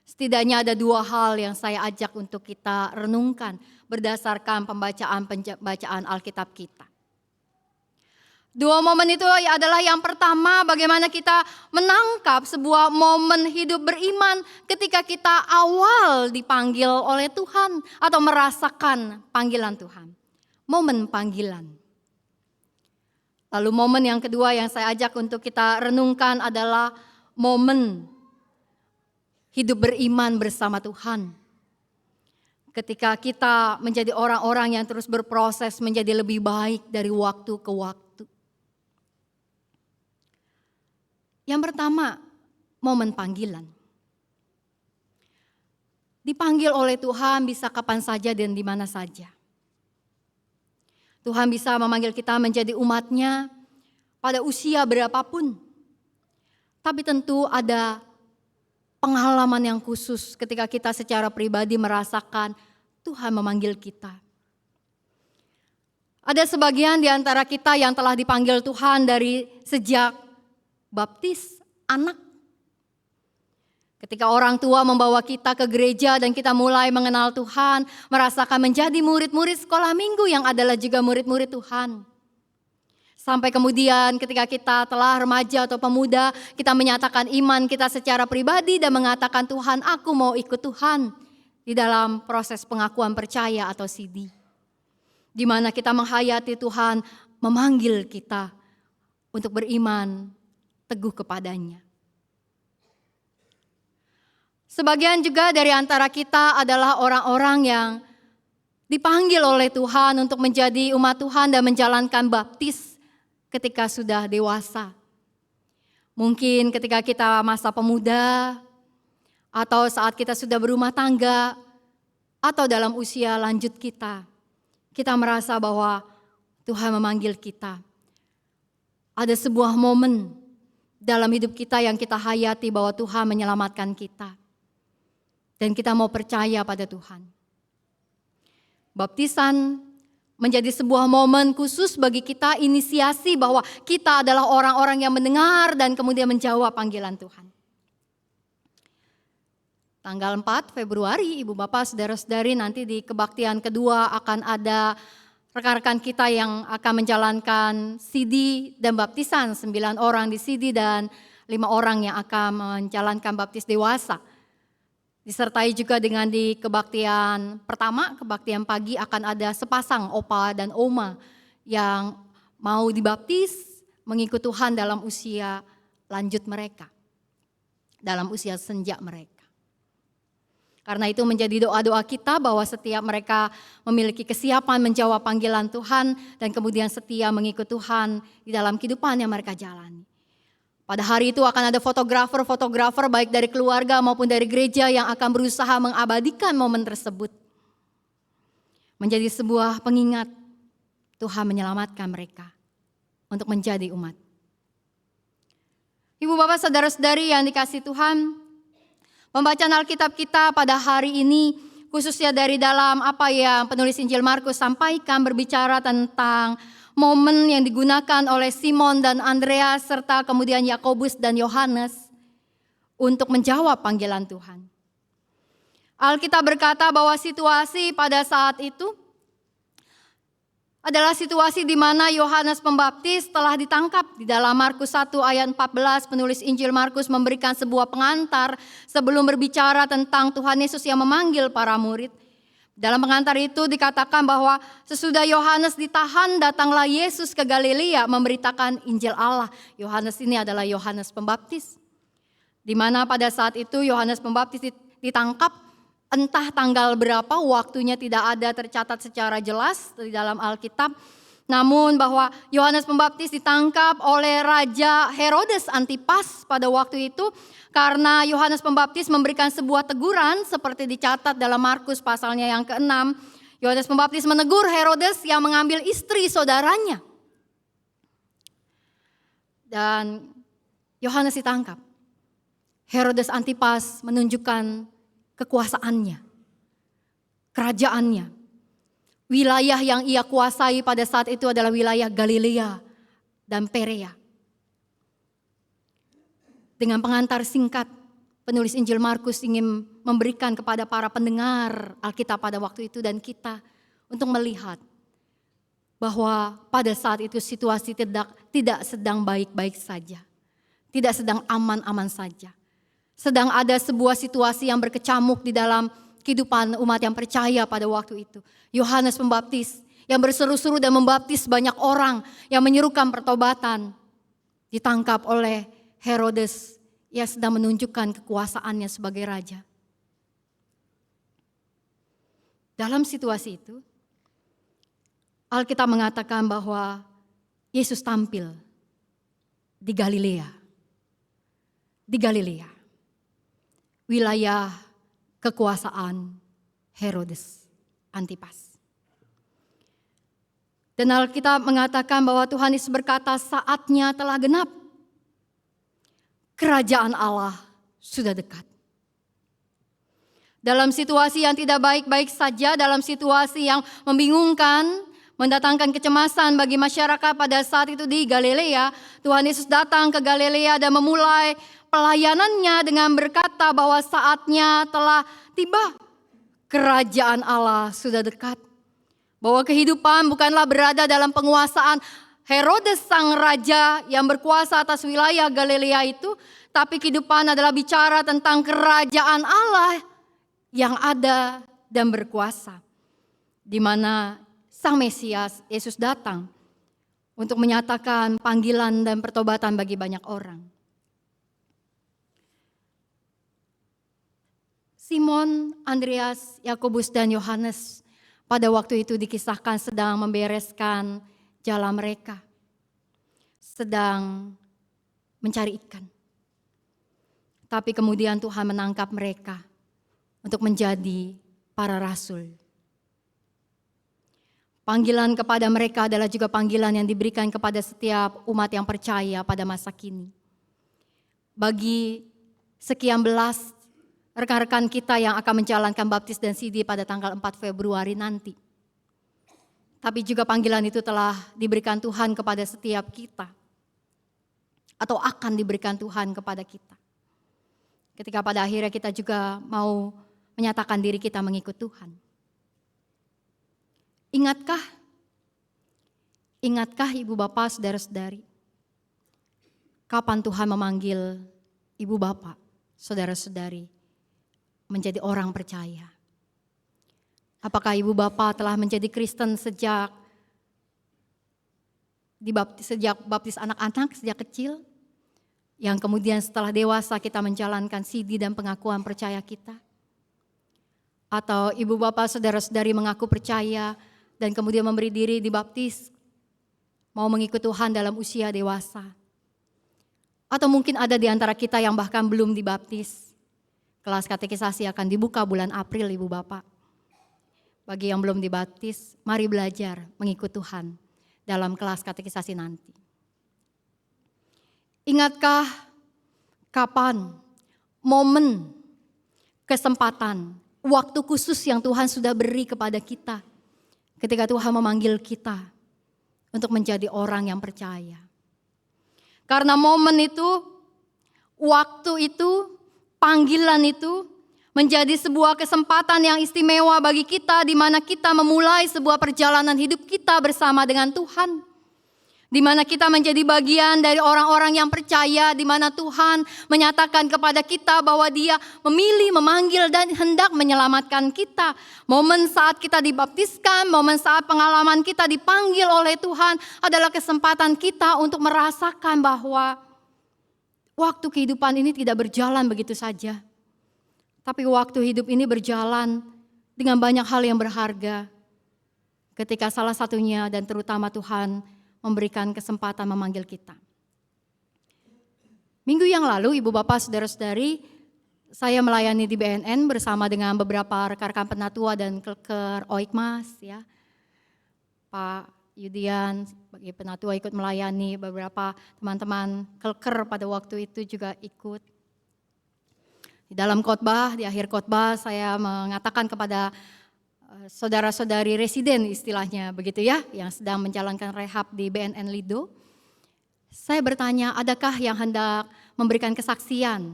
Setidaknya ada dua hal yang saya ajak untuk kita renungkan berdasarkan pembacaan Alkitab kita. Dua momen itu adalah yang pertama, bagaimana kita menangkap sebuah momen hidup beriman ketika kita awal dipanggil oleh Tuhan atau merasakan panggilan Tuhan. Momen panggilan. Lalu momen yang kedua yang saya ajak untuk kita renungkan adalah momen hidup beriman bersama Tuhan. Ketika kita menjadi orang-orang yang terus berproses menjadi lebih baik dari waktu ke waktu. Yang pertama, momen panggilan. Dipanggil oleh Tuhan bisa kapan saja dan di mana saja. Tuhan bisa memanggil kita menjadi umat-Nya pada usia berapapun. Tapi tentu ada pengalaman yang khusus ketika kita secara pribadi merasakan Tuhan memanggil kita. Ada sebagian di antara kita yang telah dipanggil Tuhan dari sejak baptis anak. Ketika orang tua membawa kita ke gereja dan kita mulai mengenal Tuhan, merasakan menjadi murid-murid sekolah minggu yang adalah juga murid-murid Tuhan. Sampai kemudian ketika kita telah remaja atau pemuda, kita menyatakan iman kita secara pribadi dan mengatakan Tuhan, aku mau ikut Tuhan di dalam proses pengakuan percaya atau CD. Di mana kita menghayati Tuhan memanggil kita untuk beriman teguh kepadanya. Sebagian juga dari antara kita adalah orang-orang yang dipanggil oleh Tuhan untuk menjadi umat Tuhan dan menjalankan baptis ketika sudah dewasa. Mungkin ketika kita masa pemuda, atau saat kita sudah berumah tangga, atau dalam usia lanjut kita merasa bahwa Tuhan memanggil kita. Ada sebuah momen dalam hidup kita yang kita hayati bahwa Tuhan menyelamatkan kita. Dan kita mau percaya pada Tuhan. Baptisan menjadi sebuah momen khusus bagi kita, inisiasi bahwa kita adalah orang-orang yang mendengar dan kemudian menjawab panggilan Tuhan. Tanggal 4 Februari, Ibu Bapak, Saudara-saudari, nanti di kebaktian kedua akan ada rekan-rekan kita yang akan menjalankan CD dan baptisan, 9 orang di CD dan 5 orang yang akan menjalankan baptis dewasa. Disertai juga dengan di kebaktian pertama, kebaktian pagi akan ada sepasang opa dan oma yang mau dibaptis mengikut Tuhan dalam usia lanjut mereka, dalam usia senja mereka. Karena itu menjadi doa-doa kita bahwa setiap mereka memiliki kesiapan menjawab panggilan Tuhan dan kemudian setia mengikut Tuhan di dalam kehidupan yang mereka jalani. Pada hari itu akan ada fotografer baik dari keluarga maupun dari gereja yang akan berusaha mengabadikan momen tersebut. Menjadi sebuah pengingat Tuhan menyelamatkan mereka untuk menjadi umat. Ibu Bapak, Saudara-saudari yang dikasihi Tuhan, pembacaan Alkitab kita pada hari ini khususnya dari dalam apa yang penulis Injil Markus sampaikan berbicara tentang momen yang digunakan oleh Simon dan Andreas serta kemudian Yakobus dan Yohanes untuk menjawab panggilan Tuhan. Alkitab berkata bahwa situasi pada saat itu adalah situasi di mana Yohanes Pembaptis telah ditangkap. Di dalam Markus 1 ayat 14 penulis Injil Markus memberikan sebuah pengantar sebelum berbicara tentang Tuhan Yesus yang memanggil para murid. Dalam pengantar itu dikatakan bahwa sesudah Yohanes ditahan datanglah Yesus ke Galilea memberitakan Injil Allah. Yohanes ini adalah Yohanes Pembaptis. Di mana pada saat itu Yohanes Pembaptis ditangkap. Entah tanggal berapa, waktunya tidak ada tercatat secara jelas di dalam Alkitab. Namun bahwa Yohanes Pembaptis ditangkap oleh Raja Herodes Antipas pada waktu itu. Karena Yohanes Pembaptis memberikan sebuah teguran seperti dicatat dalam Markus pasalnya yang ke-6. Yohanes Pembaptis menegur Herodes yang mengambil istri saudaranya. Dan Yohanes ditangkap. Herodes Antipas menunjukkan kekuasaannya, kerajaannya. Wilayah yang ia kuasai pada saat itu adalah wilayah Galilea dan Perea. Dengan pengantar singkat, penulis Injil Markus ingin memberikan kepada para pendengar Alkitab pada waktu itu dan kita untuk melihat bahwa pada saat itu situasi tidak sedang baik-baik saja. Tidak sedang aman-aman saja. Sedang ada sebuah situasi yang berkecamuk di dalam kehidupan umat yang percaya pada waktu itu. Yohanes Pembaptis yang berseru-seru dan membaptis banyak orang yang menyerukan pertobatan. Ditangkap oleh Herodes yang sedang menunjukkan kekuasaannya sebagai raja. Dalam situasi itu, Alkitab mengatakan bahwa Yesus tampil di Galilea. Di Galilea. Wilayah kekuasaan Herodes Antipas. Dan Alkitab mengatakan bahwa Tuhan Yesus berkata saatnya telah genap. Kerajaan Allah sudah dekat. Dalam situasi yang tidak baik-baik saja, dalam situasi yang membingungkan, mendatangkan kecemasan bagi masyarakat pada saat itu di Galilea, Tuhan Yesus datang ke Galilea dan memulai pelayanannya dengan berkata bahwa saatnya telah tiba. Kerajaan Allah sudah dekat. Bahwa kehidupan bukanlah berada dalam penguasaan Herodes sang raja yang berkuasa atas wilayah Galilea itu, tapi kehidupan adalah bicara tentang kerajaan Allah yang ada dan berkuasa. Di mana Sang Mesias Yesus datang untuk menyatakan panggilan dan pertobatan bagi banyak orang. Simon, Andreas, Yakobus dan Yohanes pada waktu itu dikisahkan sedang membereskan jala mereka. Sedang mencari ikan. Tapi kemudian Tuhan menangkap mereka untuk menjadi para rasul. Panggilan kepada mereka adalah juga panggilan yang diberikan kepada setiap umat yang percaya pada masa kini. Bagi sekian belas rekan-rekan kita yang akan menjalankan baptis dan sidi pada tanggal 4 Februari nanti. Tapi juga panggilan itu telah diberikan Tuhan kepada setiap kita. Atau akan diberikan Tuhan kepada kita. Ketika pada akhirnya kita juga mau menyatakan diri kita mengikut Tuhan. Ingatkah ibu bapak, saudara-saudari, kapan Tuhan memanggil ibu bapak, saudara-saudari, menjadi orang percaya? Apakah ibu bapak telah menjadi Kristen sejak baptis anak-anak, sejak kecil? Yang kemudian setelah dewasa kita menjalankan sidi dan pengakuan percaya kita? Atau ibu bapak, saudara-saudari mengaku percaya dan kemudian memberi diri dibaptis, mau mengikut Tuhan dalam usia dewasa. Atau mungkin ada di antara kita yang bahkan belum dibaptis. Kelas katekisasi akan dibuka bulan April, ibu bapak. Bagi yang belum dibaptis, mari belajar mengikut Tuhan dalam kelas katekisasi nanti. Ingatkah kapan, momen, kesempatan, waktu khusus yang Tuhan sudah beri kepada kita ketika Tuhan memanggil kita untuk menjadi orang yang percaya. Karena momen itu, waktu itu, panggilan itu menjadi sebuah kesempatan yang istimewa bagi kita di mana kita memulai sebuah perjalanan hidup kita bersama dengan Tuhan. Di mana kita menjadi bagian dari orang-orang yang percaya, di mana Tuhan menyatakan kepada kita bahwa Dia memilih, memanggil dan hendak menyelamatkan kita. Momen saat kita dibaptiskan, momen saat pengalaman kita dipanggil oleh Tuhan adalah kesempatan kita untuk merasakan bahwa waktu kehidupan ini tidak berjalan begitu saja. Tapi waktu hidup ini berjalan dengan banyak hal yang berharga. Ketika salah satunya dan terutama Tuhan memberikan kesempatan memanggil kita. Minggu yang lalu, ibu bapak, saudara-saudari, saya melayani di BNN bersama dengan beberapa rekan-rekan penatua dan kelker Oikmas, ya. Pak Yudian sebagai penatua ikut melayani, beberapa teman-teman kelker pada waktu itu juga ikut. Di dalam khotbah, di akhir khotbah saya mengatakan kepada saudara-saudari residen istilahnya begitu ya, yang sedang menjalankan rehab di BNN Lido. Saya bertanya, adakah yang hendak memberikan kesaksian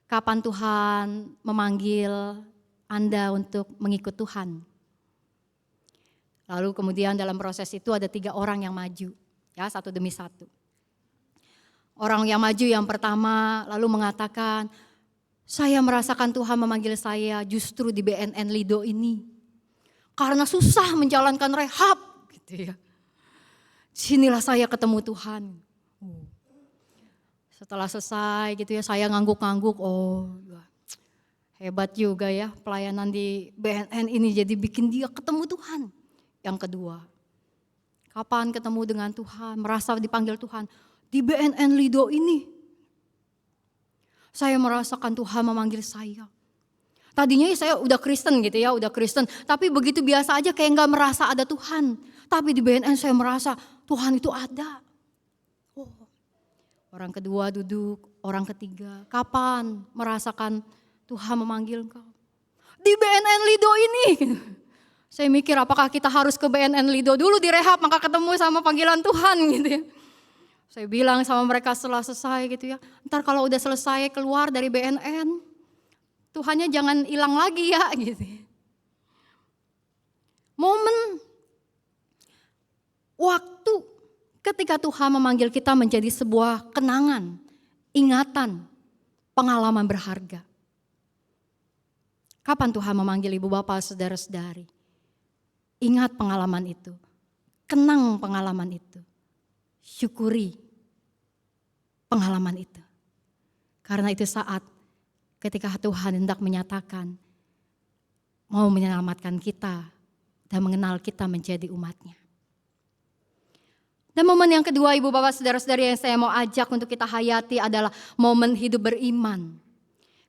kapan Tuhan memanggil Anda untuk mengikut Tuhan? Lalu kemudian dalam proses itu ada 3 orang yang maju, ya, satu demi satu. Orang yang maju yang pertama lalu mengatakan, saya merasakan Tuhan memanggil saya justru di BNN Lido ini. Karena susah menjalankan rehab, gitu ya. Sinilah saya ketemu Tuhan. Setelah selesai gitu ya, saya ngangguk-ngangguk, oh hebat juga ya pelayanan di BNN ini jadi bikin dia ketemu Tuhan. Yang kedua, kapan ketemu dengan Tuhan, merasa dipanggil Tuhan, di BNN Lido ini. Saya merasakan Tuhan memanggil saya. Tadinya saya udah Kristen gitu ya, udah Kristen. Tapi begitu biasa aja kayak gak merasa ada Tuhan. Tapi di BNN saya merasa Tuhan itu ada. Oh. Orang kedua duduk, orang ketiga. Kapan merasakan Tuhan memanggil engkau? Di BNN Lido ini. Saya mikir apakah kita harus ke BNN Lido dulu direhab maka ketemu sama panggilan Tuhan gitu ya. Saya bilang sama mereka setelah selesai gitu ya. Ntar kalau udah selesai keluar dari BNN. Tuhannya jangan hilang lagi ya gitu. Momen, waktu ketika Tuhan memanggil kita menjadi sebuah kenangan, ingatan, pengalaman berharga. Kapan Tuhan memanggil ibu bapak, saudara-saudari? Ingat pengalaman itu, kenang pengalaman itu, syukuri pengalaman itu. Karena itu saat ketika Tuhan hendak menyatakan mau menyelamatkan kita dan mengenal kita menjadi umatnya. Dan momen yang kedua ibu bapak saudara-saudari yang saya mau ajak untuk kita hayati adalah momen hidup beriman.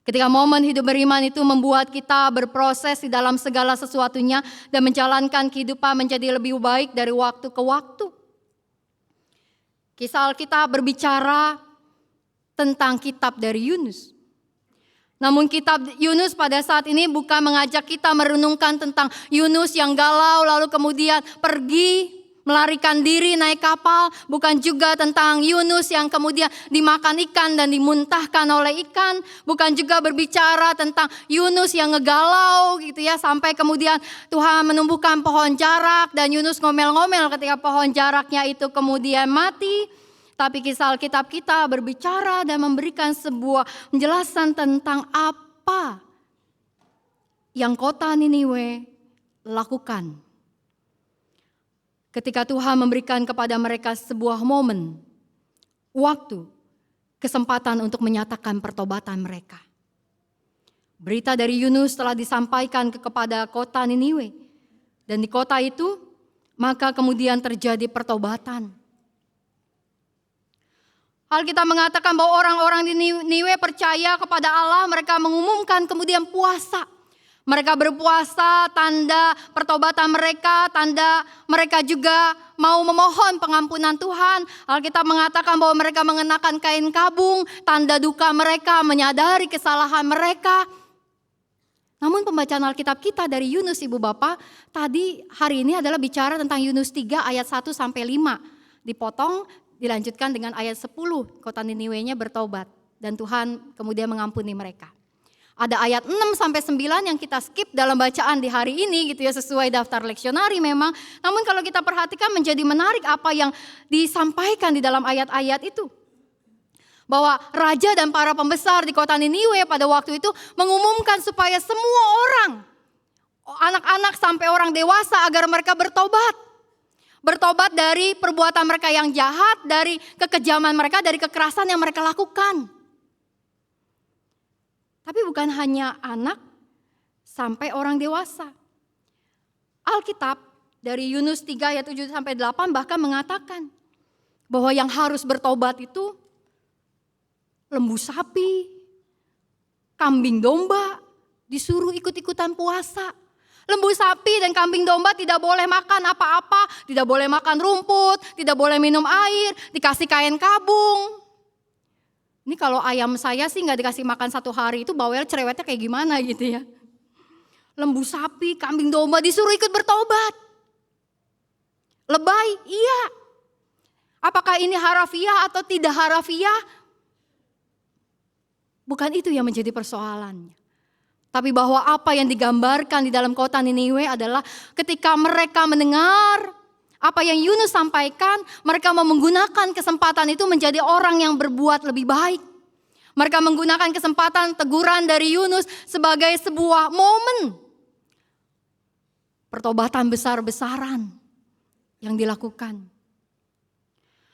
Ketika momen hidup beriman itu membuat kita berproses di dalam segala sesuatunya dan menjalankan kehidupan menjadi lebih baik dari waktu ke waktu. Kisah Alkitab berbicara tentang kitab dari Yunus. Namun kitab Yunus pada saat ini bukan mengajak kita merenungkan tentang Yunus yang galau lalu kemudian pergi melarikan diri naik kapal, bukan juga tentang Yunus yang kemudian dimakan ikan dan dimuntahkan oleh ikan, bukan juga berbicara tentang Yunus yang ngegalau gitu ya, sampai kemudian Tuhan menumbuhkan pohon jarak dan Yunus ngomel-ngomel ketika pohon jaraknya itu kemudian mati. Tapi kisah Alkitab kita berbicara dan memberikan sebuah penjelasan tentang apa yang kota Niniwe lakukan ketika Tuhan memberikan kepada mereka sebuah momen, waktu, kesempatan untuk menyatakan pertobatan mereka. Berita dari Yunus telah disampaikan kepada kota Niniwe. Dan di kota itu, maka kemudian terjadi pertobatan. Alkitab mengatakan bahwa orang-orang di Niniwe percaya kepada Allah, mereka mengumumkan kemudian puasa. Mereka berpuasa, tanda pertobatan mereka, tanda mereka juga mau memohon pengampunan Tuhan. Alkitab mengatakan bahwa mereka mengenakan kain kabung, tanda duka mereka, menyadari kesalahan mereka. Namun pembacaan Alkitab kita dari Yunus Ibu Bapak, tadi hari ini adalah bicara tentang Yunus 3 ayat 1 sampai 5. Dipotong, dilanjutkan dengan ayat 10, kota Niniwe-nya bertobat dan Tuhan kemudian mengampuni mereka. Ada ayat 6 sampai 9 yang kita skip dalam bacaan di hari ini gitu ya, sesuai daftar leksionari memang. Namun kalau kita perhatikan menjadi menarik apa yang disampaikan di dalam ayat-ayat itu. Bahwa raja dan para pembesar di kota Niniwe pada waktu itu mengumumkan supaya semua orang, anak-anak sampai orang dewasa agar mereka bertobat. Bertobat dari perbuatan mereka yang jahat, dari kekejaman mereka, dari kekerasan yang mereka lakukan. Tapi bukan hanya anak sampai orang dewasa. Alkitab dari Yunus 3 ayat 7 sampai 8 bahkan mengatakan bahwa yang harus bertobat itu lembu sapi, kambing domba, disuruh ikut-ikutan puasa. Lembu sapi dan kambing domba tidak boleh makan apa-apa, tidak boleh makan rumput, tidak boleh minum air, dikasih kain kabung. Ini kalau ayam saya sih nggak dikasih makan 1 hari itu bawel cerewetnya kayak gimana gitu ya. Lembu sapi, kambing domba disuruh ikut bertobat. Lebay, iya. Apakah ini harafiah atau tidak harafiah? Bukan itu yang menjadi persoalannya. Tapi bahwa apa yang digambarkan di dalam kota Niniwe adalah ketika mereka mendengar apa yang Yunus sampaikan, mereka mau menggunakan kesempatan itu menjadi orang yang berbuat lebih baik. Mereka menggunakan kesempatan teguran dari Yunus sebagai sebuah momen pertobatan besar-besaran yang dilakukan.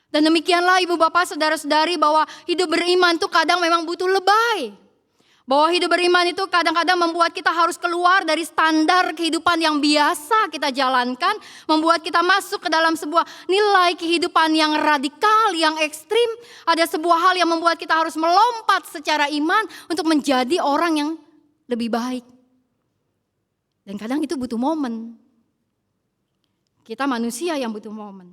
Dan demikianlah ibu bapak saudara-saudari bahwa hidup beriman itu kadang memang butuh lebay. Bahwa hidup beriman itu kadang-kadang membuat kita harus keluar dari standar kehidupan yang biasa kita jalankan. Membuat kita masuk ke dalam sebuah nilai kehidupan yang radikal, yang ekstrim. Ada sebuah hal yang membuat kita harus melompat secara iman untuk menjadi orang yang lebih baik. Dan kadang itu butuh momen. Kita manusia yang butuh momen.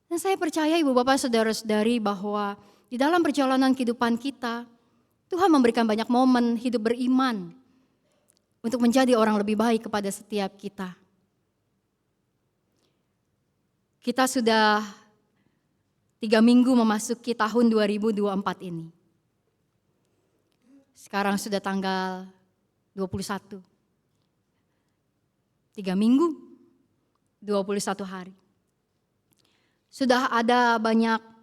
Dan saya percaya ibu bapak saudara-saudari bahwa di dalam perjalanan kehidupan kita, Tuhan memberikan banyak momen hidup beriman untuk menjadi orang lebih baik kepada setiap kita. Kita sudah 3 minggu memasuki tahun 2024 ini. Sekarang sudah tanggal 21. 3 minggu, 21 hari. Sudah ada banyak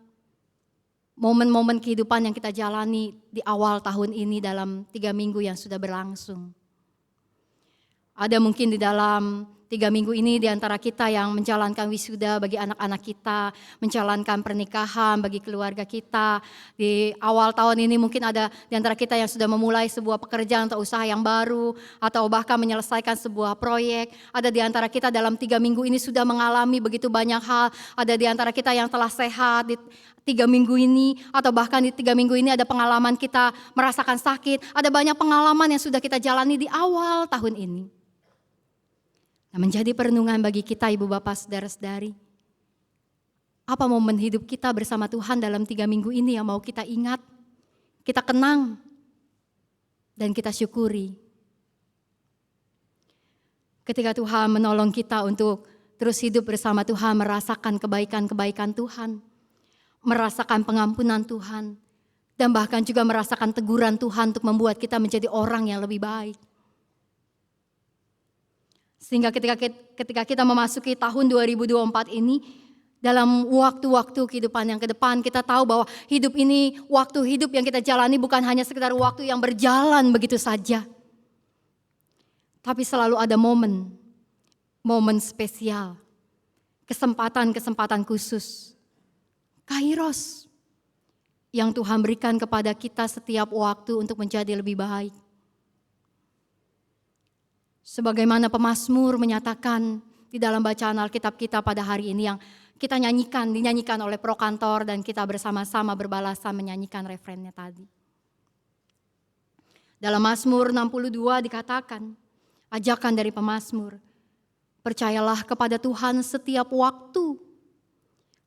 momen-momen kehidupan yang kita jalani di awal tahun ini dalam 3 minggu yang sudah berlangsung. Ada mungkin di dalam 3 3 minggu ini di antara kita yang menjalankan wisuda bagi anak-anak kita, menjalankan pernikahan bagi keluarga kita. Di awal tahun ini mungkin ada di antara kita yang sudah memulai sebuah pekerjaan atau usaha yang baru, atau bahkan menyelesaikan sebuah proyek. Ada di antara kita dalam 3 minggu ini sudah mengalami begitu banyak hal. Ada di antara kita yang telah sehat di 3 minggu ini, atau bahkan di 3 minggu ini ada pengalaman kita merasakan sakit. Ada banyak pengalaman yang sudah kita jalani di awal tahun ini. Nah, menjadi perenungan bagi kita Ibu Bapak Saudara-saudari. Apa momen hidup kita bersama Tuhan dalam 3 minggu ini yang mau kita ingat, kita kenang, dan kita syukuri. Ketika Tuhan menolong kita untuk terus hidup bersama Tuhan, merasakan kebaikan-kebaikan Tuhan, merasakan pengampunan Tuhan, dan bahkan juga merasakan teguran Tuhan untuk membuat kita menjadi orang yang lebih baik. Sehingga ketika kita memasuki tahun 2024 ini, dalam waktu-waktu kehidupan yang ke depan, kita tahu bahwa hidup ini, waktu hidup yang kita jalani bukan hanya sekedar waktu yang berjalan begitu saja. Tapi selalu ada momen spesial, kesempatan-kesempatan khusus, kairos, yang Tuhan berikan kepada kita setiap waktu untuk menjadi lebih baik. Sebagaimana pemazmur menyatakan di dalam bacaan Alkitab kita pada hari ini yang kita dinyanyikan oleh pro kantor dan kita bersama-sama berbalasan menyanyikan refrennya tadi. Dalam Mazmur 62 dikatakan, ajakan dari pemazmur, percayalah kepada Tuhan setiap waktu.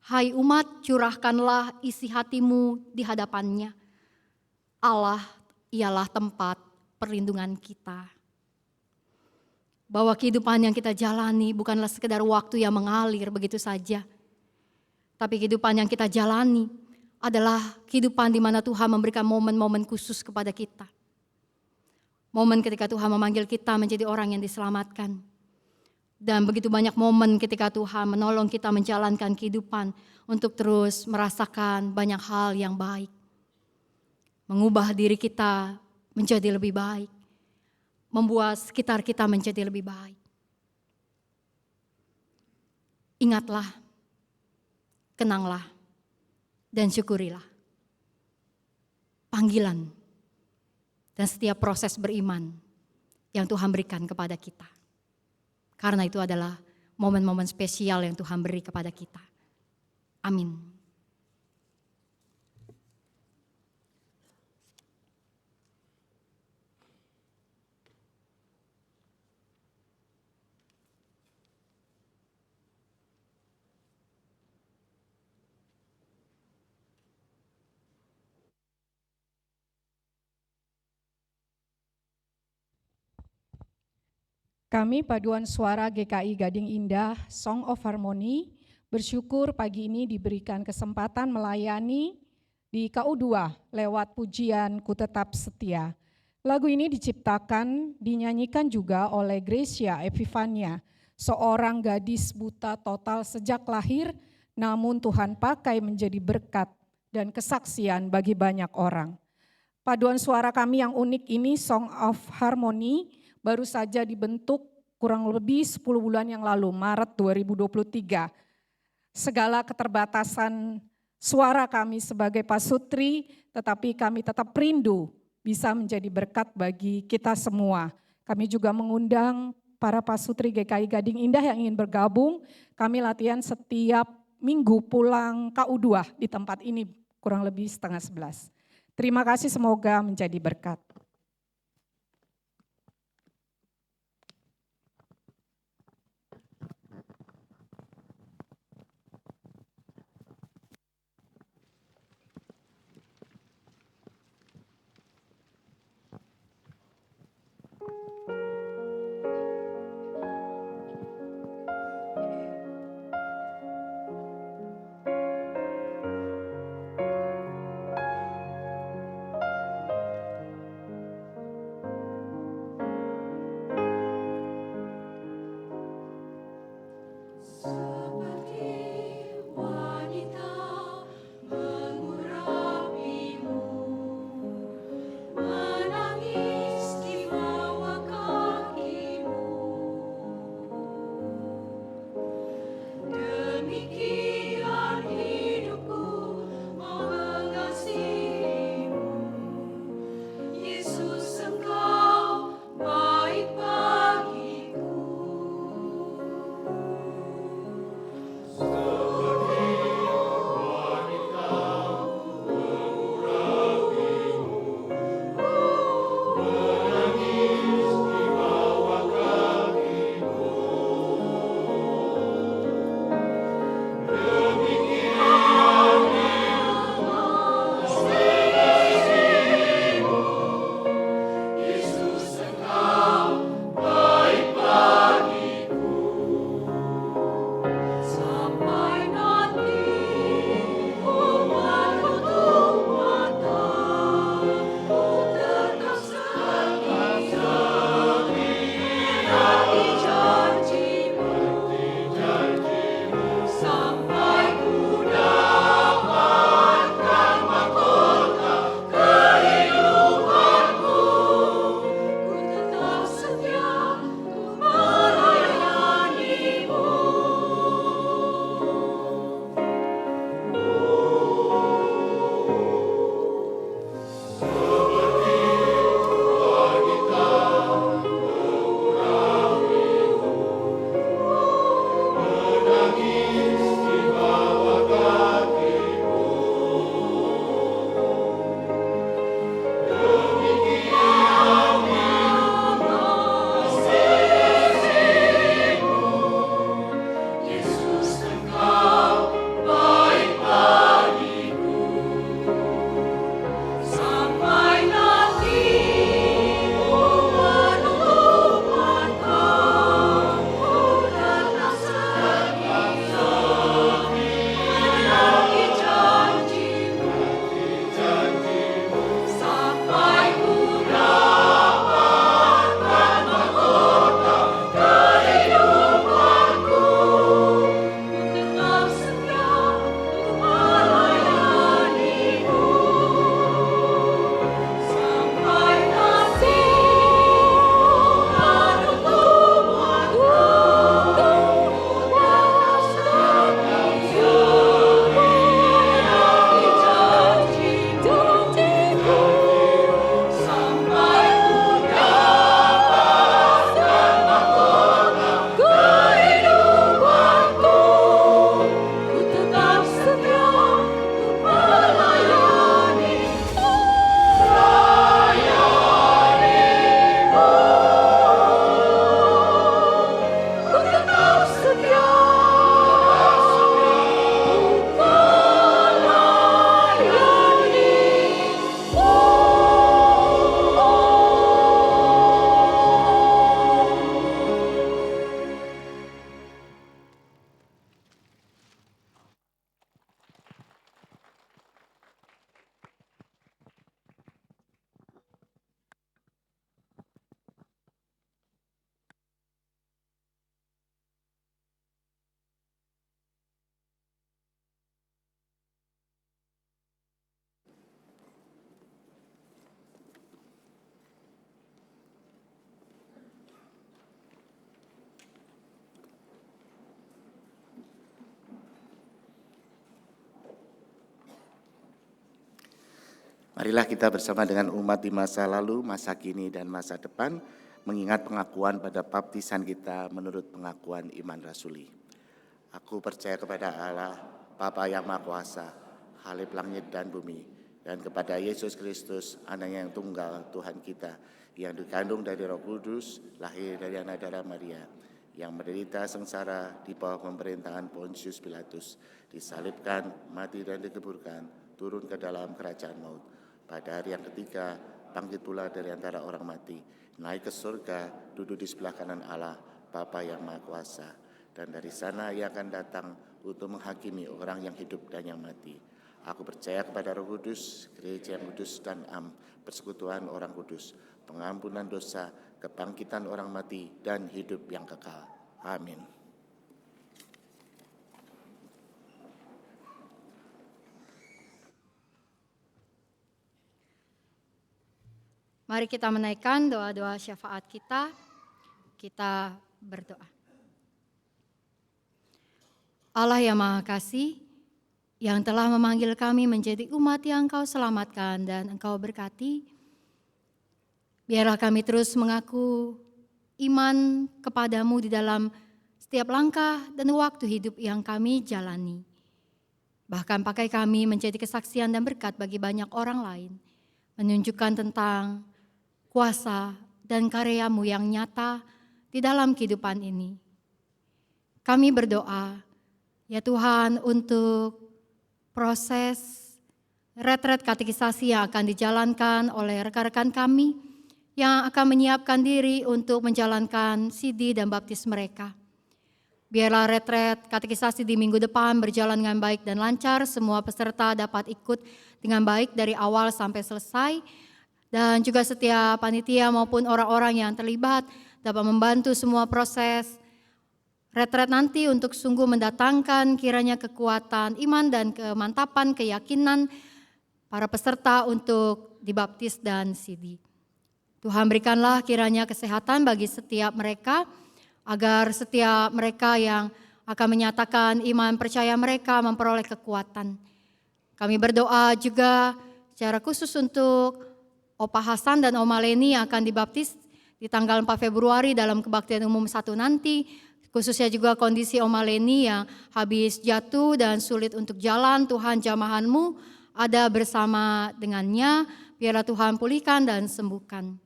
Hai umat, curahkanlah isi hatimu di hadapannya. Allah ialah tempat perlindungan kita. Bahwa kehidupan yang kita jalani bukanlah sekedar waktu yang mengalir begitu saja. Tapi kehidupan yang kita jalani adalah kehidupan di mana Tuhan memberikan momen-momen khusus kepada kita. Momen ketika Tuhan memanggil kita menjadi orang yang diselamatkan. Dan begitu banyak momen ketika Tuhan menolong kita menjalankan kehidupan untuk terus merasakan banyak hal yang baik. Mengubah diri kita menjadi lebih baik. Membuat sekitar kita menjadi lebih baik. Ingatlah, kenanglah, dan syukurilah. Panggilan dan setiap proses beriman yang Tuhan berikan kepada kita. Karena itu adalah momen-momen spesial yang Tuhan beri kepada kita. Amin. Kami Paduan Suara GKI Gading Indah, Song of Harmony, bersyukur pagi ini diberikan kesempatan melayani di KU2 lewat pujian Ku Tetap Setia. Lagu ini diciptakan, dinyanyikan juga oleh Gracia Epifania, seorang gadis buta total sejak lahir, namun Tuhan pakai menjadi berkat dan kesaksian bagi banyak orang. Paduan suara kami yang unik ini, Song of Harmony, baru saja dibentuk kurang lebih 10 bulan yang lalu, Maret 2023. Segala keterbatasan suara kami sebagai pasutri, tetapi kami tetap rindu bisa menjadi berkat bagi kita semua. Kami juga mengundang para pasutri GKI Gading Indah yang ingin bergabung. Kami latihan setiap minggu pulang KU2 di tempat ini kurang lebih 10:30. Terima kasih, semoga menjadi berkat. Marilah kita bersama dengan umat di masa lalu, masa kini, dan masa depan mengingat pengakuan pada baptisan kita menurut pengakuan iman rasuli. Aku percaya kepada Allah, Bapa yang Maha Kuasa, Khalif langit dan bumi, dan kepada Yesus Kristus, Anaknya yang tunggal, Tuhan kita, yang dikandung dari Roh Kudus, lahir dari anak darah Maria, yang menderita sengsara di bawah pemerintahan Pontius Pilatus, disalibkan, mati dan dikuburkan, turun ke dalam kerajaan maut. Pada hari yang ketiga, bangkit pula dari antara orang mati, naik ke surga, duduk di sebelah kanan Allah, Bapa yang Maha Kuasa. Dan dari sana Ia akan datang untuk menghakimi orang yang hidup dan yang mati. Aku percaya kepada Roh Kudus, gereja yang kudus dan persekutuan orang kudus, pengampunan dosa, kebangkitan orang mati, dan hidup yang kekal. Amin. Mari kita menaikkan doa-doa syafaat kita. Kita berdoa. Allah yang Maha Kasih, yang telah memanggil kami menjadi umat yang Engkau selamatkan dan Engkau berkati, biarlah kami terus mengaku iman kepadamu di dalam setiap langkah dan waktu hidup yang kami jalani. Bahkan pakai kami menjadi kesaksian dan berkat bagi banyak orang lain, menunjukkan tentang kuasa dan karya-Mu yang nyata di dalam kehidupan ini. Kami berdoa, ya Tuhan, untuk proses retret katekisasi yang akan dijalankan oleh rekan-rekan kami yang akan menyiapkan diri untuk menjalankan sidi dan baptis mereka. Biarlah retret katekisasi di minggu depan berjalan dengan baik dan lancar, semua peserta dapat ikut dengan baik dari awal sampai selesai, dan juga setiap panitia maupun orang-orang yang terlibat dapat membantu semua proses retret nanti untuk sungguh mendatangkan kiranya kekuatan iman dan kemantapan keyakinan para peserta untuk dibaptis dan sidi. Tuhan berikanlah kiranya kesehatan bagi setiap mereka, agar setiap mereka yang akan menyatakan iman percaya mereka memperoleh kekuatan. Kami berdoa juga secara khusus untuk Opa Hasan dan Oma Leni yang akan dibaptis di tanggal 4 Februari dalam kebaktian umum 1 nanti. Khususnya juga kondisi Oma Leni yang habis jatuh dan sulit untuk jalan. Tuhan jamahan-Mu ada bersama dengannya, biarlah Tuhan pulihkan dan sembuhkan.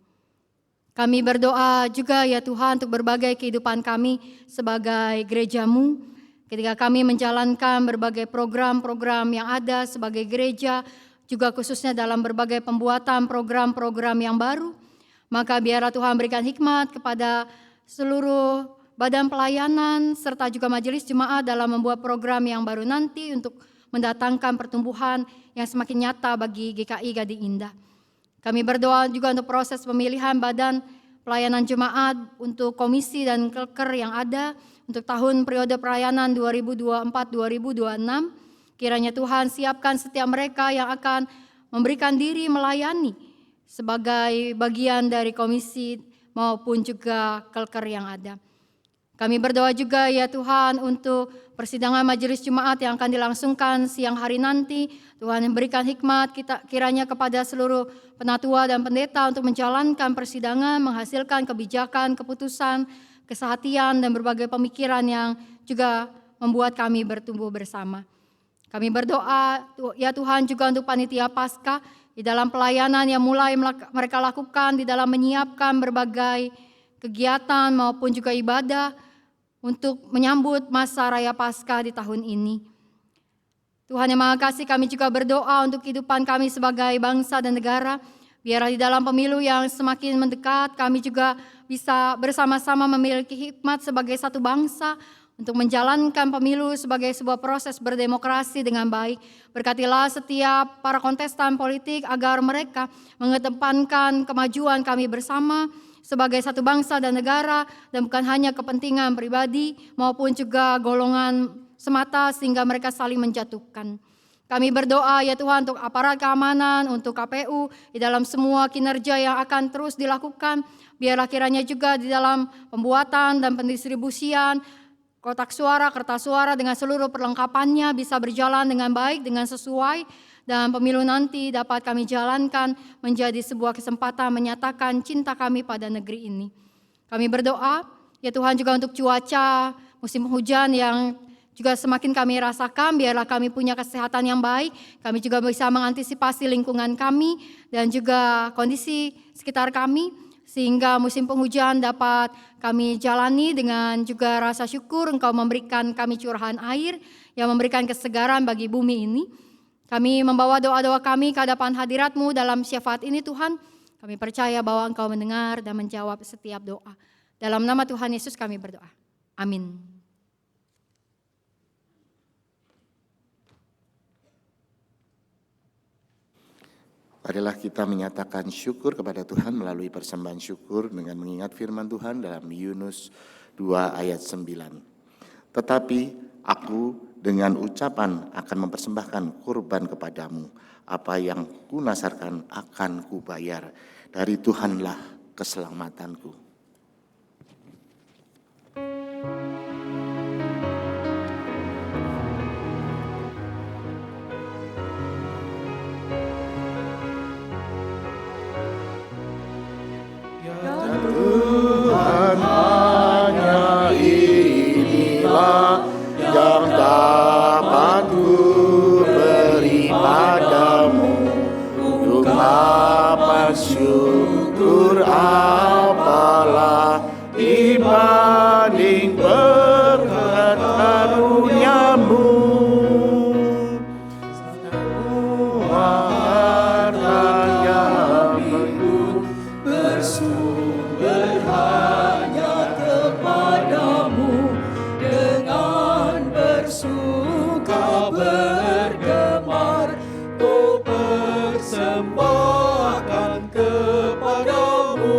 Kami berdoa juga ya Tuhan untuk berbagai kehidupan kami sebagai gereja-Mu. Ketika kami menjalankan berbagai program-program yang ada sebagai gereja, juga khususnya dalam berbagai pembuatan program-program yang baru, maka biarlah Tuhan berikan hikmat kepada seluruh badan pelayanan serta juga majelis jemaat dalam membuat program yang baru nanti untuk mendatangkan pertumbuhan yang semakin nyata bagi GKI Gading Indah. Kami berdoa juga untuk proses pemilihan badan pelayanan jemaat untuk komisi dan kelker yang ada untuk tahun periode pelayanan 2024-2026. Kiranya Tuhan siapkan setiap mereka yang akan memberikan diri melayani sebagai bagian dari komisi maupun juga kelker yang ada. Kami berdoa juga ya Tuhan untuk persidangan majelis jemaat yang akan dilangsungkan siang hari nanti. Tuhan berikan hikmat kiranya kepada seluruh penatua dan pendeta untuk menjalankan persidangan, menghasilkan kebijakan, keputusan, kesehatian dan berbagai pemikiran yang juga membuat kami bertumbuh bersama. Kami berdoa ya Tuhan juga untuk panitia Paskah di dalam pelayanan yang mulai mereka lakukan di dalam menyiapkan berbagai kegiatan maupun juga ibadah untuk menyambut masa Raya Paskah di tahun ini. Tuhan yang Maha Kasih, kami juga berdoa untuk kehidupan kami sebagai bangsa dan negara. Biarlah di dalam pemilu yang semakin mendekat, kami juga bisa bersama-sama memiliki hikmat sebagai satu bangsa untuk menjalankan pemilu sebagai sebuah proses berdemokrasi dengan baik. Berkatilah setiap para kontestan politik agar mereka mengedepankan kemajuan kami bersama sebagai satu bangsa dan negara, dan bukan hanya kepentingan pribadi maupun juga golongan semata sehingga mereka saling menjatuhkan. Kami berdoa ya Tuhan untuk aparat keamanan, untuk KPU di dalam semua kinerja yang akan terus dilakukan. Biarlah kiranya juga di dalam pembuatan dan pendistribusian kotak suara, kertas suara dengan seluruh perlengkapannya bisa berjalan dengan baik, dengan sesuai, dan pemilu nanti dapat kami jalankan menjadi sebuah kesempatan menyatakan cinta kami pada negeri ini. Kami berdoa, ya Tuhan, juga untuk cuaca musim hujan yang juga semakin kami rasakan, biarlah kami punya kesehatan yang baik, kami juga bisa mengantisipasi lingkungan kami dan juga kondisi sekitar kami, sehingga musim penghujan dapat kami jalani dengan juga rasa syukur Engkau memberikan kami curahan air yang memberikan kesegaran bagi bumi ini. Kami membawa doa-doa kami ke hadapan hadirat-Mu dalam syafaat ini Tuhan, kami percaya bahwa Engkau mendengar dan menjawab setiap doa. Dalam nama Tuhan Yesus kami berdoa. Amin. Marilah kita menyatakan syukur kepada Tuhan melalui persembahan syukur dengan mengingat firman Tuhan dalam Yunus 2 ayat 9. Tetapi aku dengan ucapan akan mempersembahkan kurban kepadamu, apa yang kunasarkan akan kubayar, dari Tuhanlah keselamatanku. Tuhan, hanya inilah yang dapat ku beri padamu, ungkapan syukur apalah dibanding berkat karunia-Mu. Semua harta yang bersumber hanya kepadamu, dengan bersuka bergemar ku persembahkan kepadamu.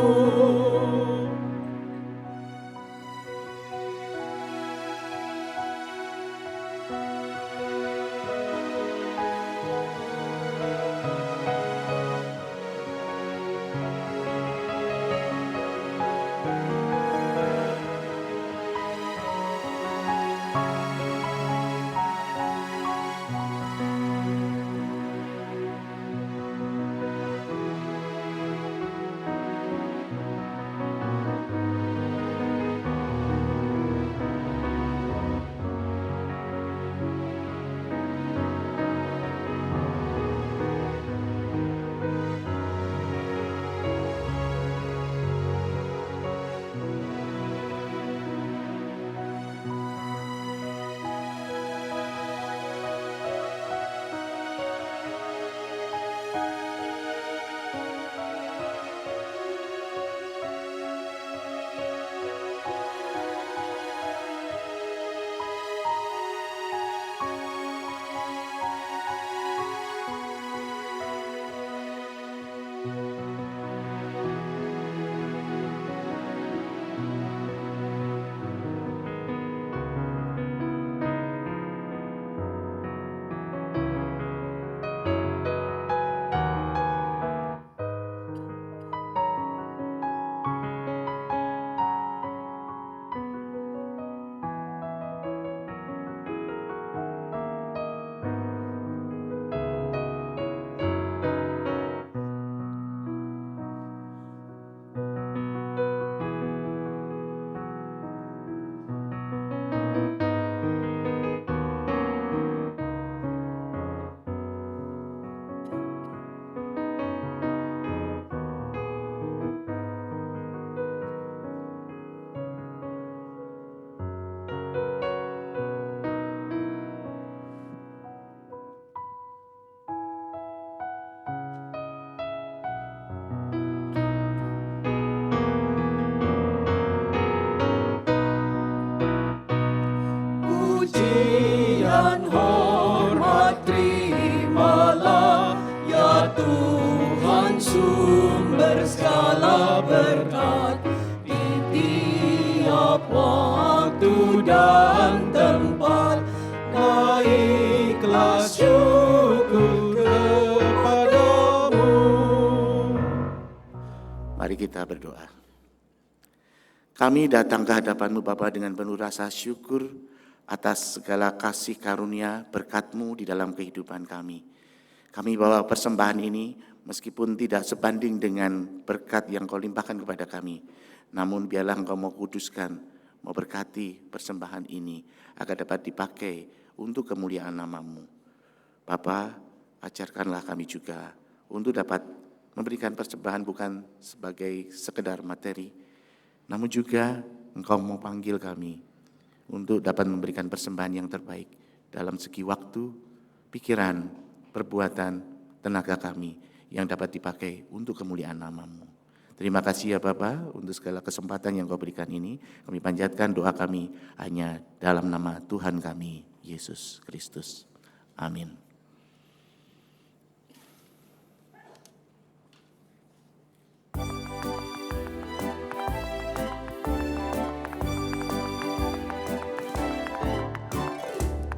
Pujian hormat terimalah, ya Tuhan sumber segala berkat, di tiap waktu dan tempat, naiklah syukur kepadamu. Mari kita berdoa. Kami datang ke hadapan-Mu Bapa dengan penuh rasa syukur atas segala kasih karunia berkat-Mu di dalam kehidupan kami. Kami bawa persembahan ini meskipun tidak sebanding dengan berkat yang Kau limpahkan kepada kami. Namun biarlah Engkau mau kuduskan, mau berkati persembahan ini agar dapat dipakai untuk kemuliaan nama-Mu. Bapa, ajarkanlah kami juga untuk dapat memberikan persembahan bukan sebagai sekedar materi, namun juga Engkau mau panggil kami untuk dapat memberikan persembahan yang terbaik dalam segi waktu, pikiran, perbuatan, tenaga kami yang dapat dipakai untuk kemuliaan nama-Mu. Terima kasih ya Bapa untuk segala kesempatan yang Kau berikan ini. Kami panjatkan doa kami hanya dalam nama Tuhan kami, Yesus Kristus. Amin.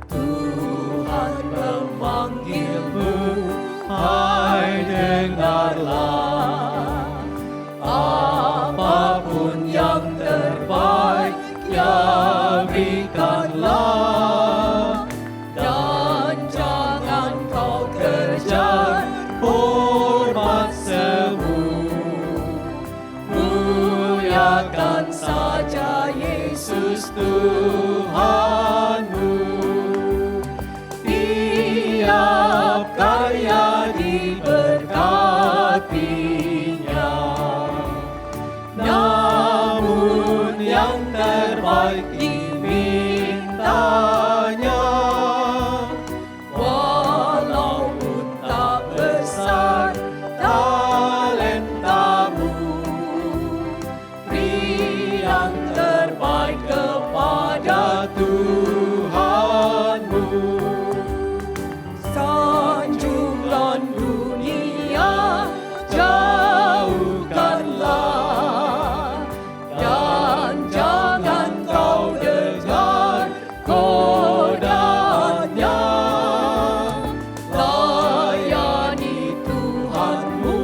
Tuhan memanggilmu, hai dengarlah. Apapun yang terbaik, ya berikanlah. Dan jangan kau kejar hormat semu. Muliakan saja Yesus Tuhanmu. Tiap karya diberkatinya, namun yang terbaik dimintanya. Walaupun tak besar talentamu, beri yang terbaik kepada Tuhanmu. Sanjungan dunia jauhkanlah, dan jangan kau dengar godaannya. Layani Tuhanmu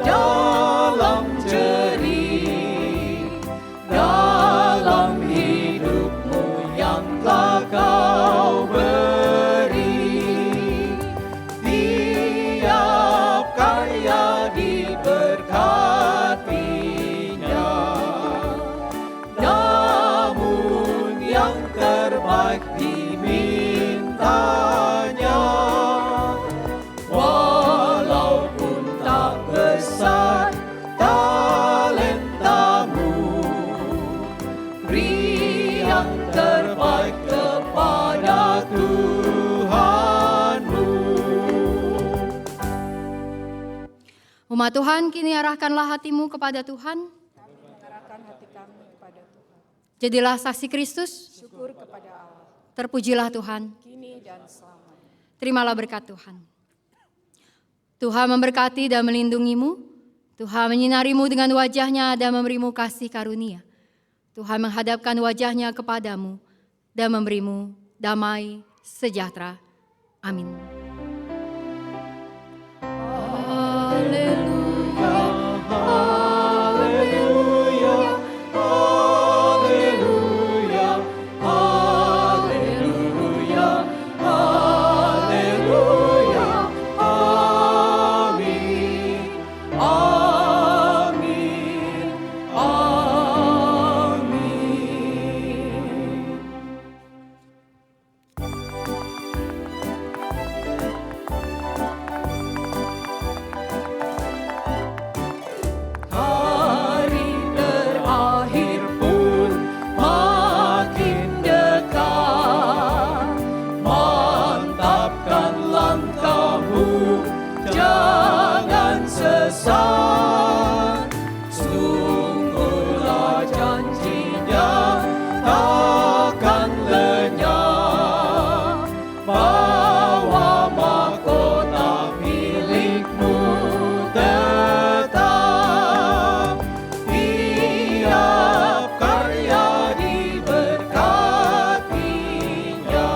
dalam jerih, dalam hidupmu yang telah kau beri. Tiap karya diberkatinya, namun yang terbaik dimintanya. Walaupun tak besar talentamu, beri yang terbaik kepada Tuhanmu. Umat Tuhan, kini arahkanlah hatimu kepada Tuhan. Mengarahkan hati kami kepada Tuhan. Jadilah saksi Kristus. Syukur kepada Allah, Terpujilah Tuhan. kini dan selamanya. Terimalah berkat Tuhan. Tuhan memberkati dan melindungimu. Tuhan menyinarimu dengan wajah-Nya dan memberimu kasih karunia. Tuhan menghadapkan wajah-Nya kepadamu dan memberimu damai sejahtera. Amin. Haleluya, haleluya, haleluya, haleluya, haleluya, amin, amin, amin. Hari terakhir pun makin dekat. Mantapkan langkahmu, jangan sesat. Sungguhlah janji-Nya takkan lenyap. Bawa mahkota milikmu tetap. Tiap karya diberkatinya,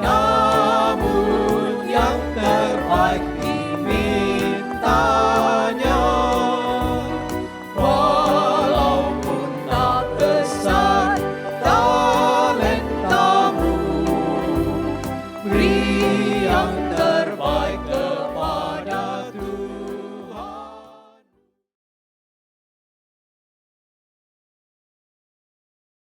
namun yang terbaik dimintanya.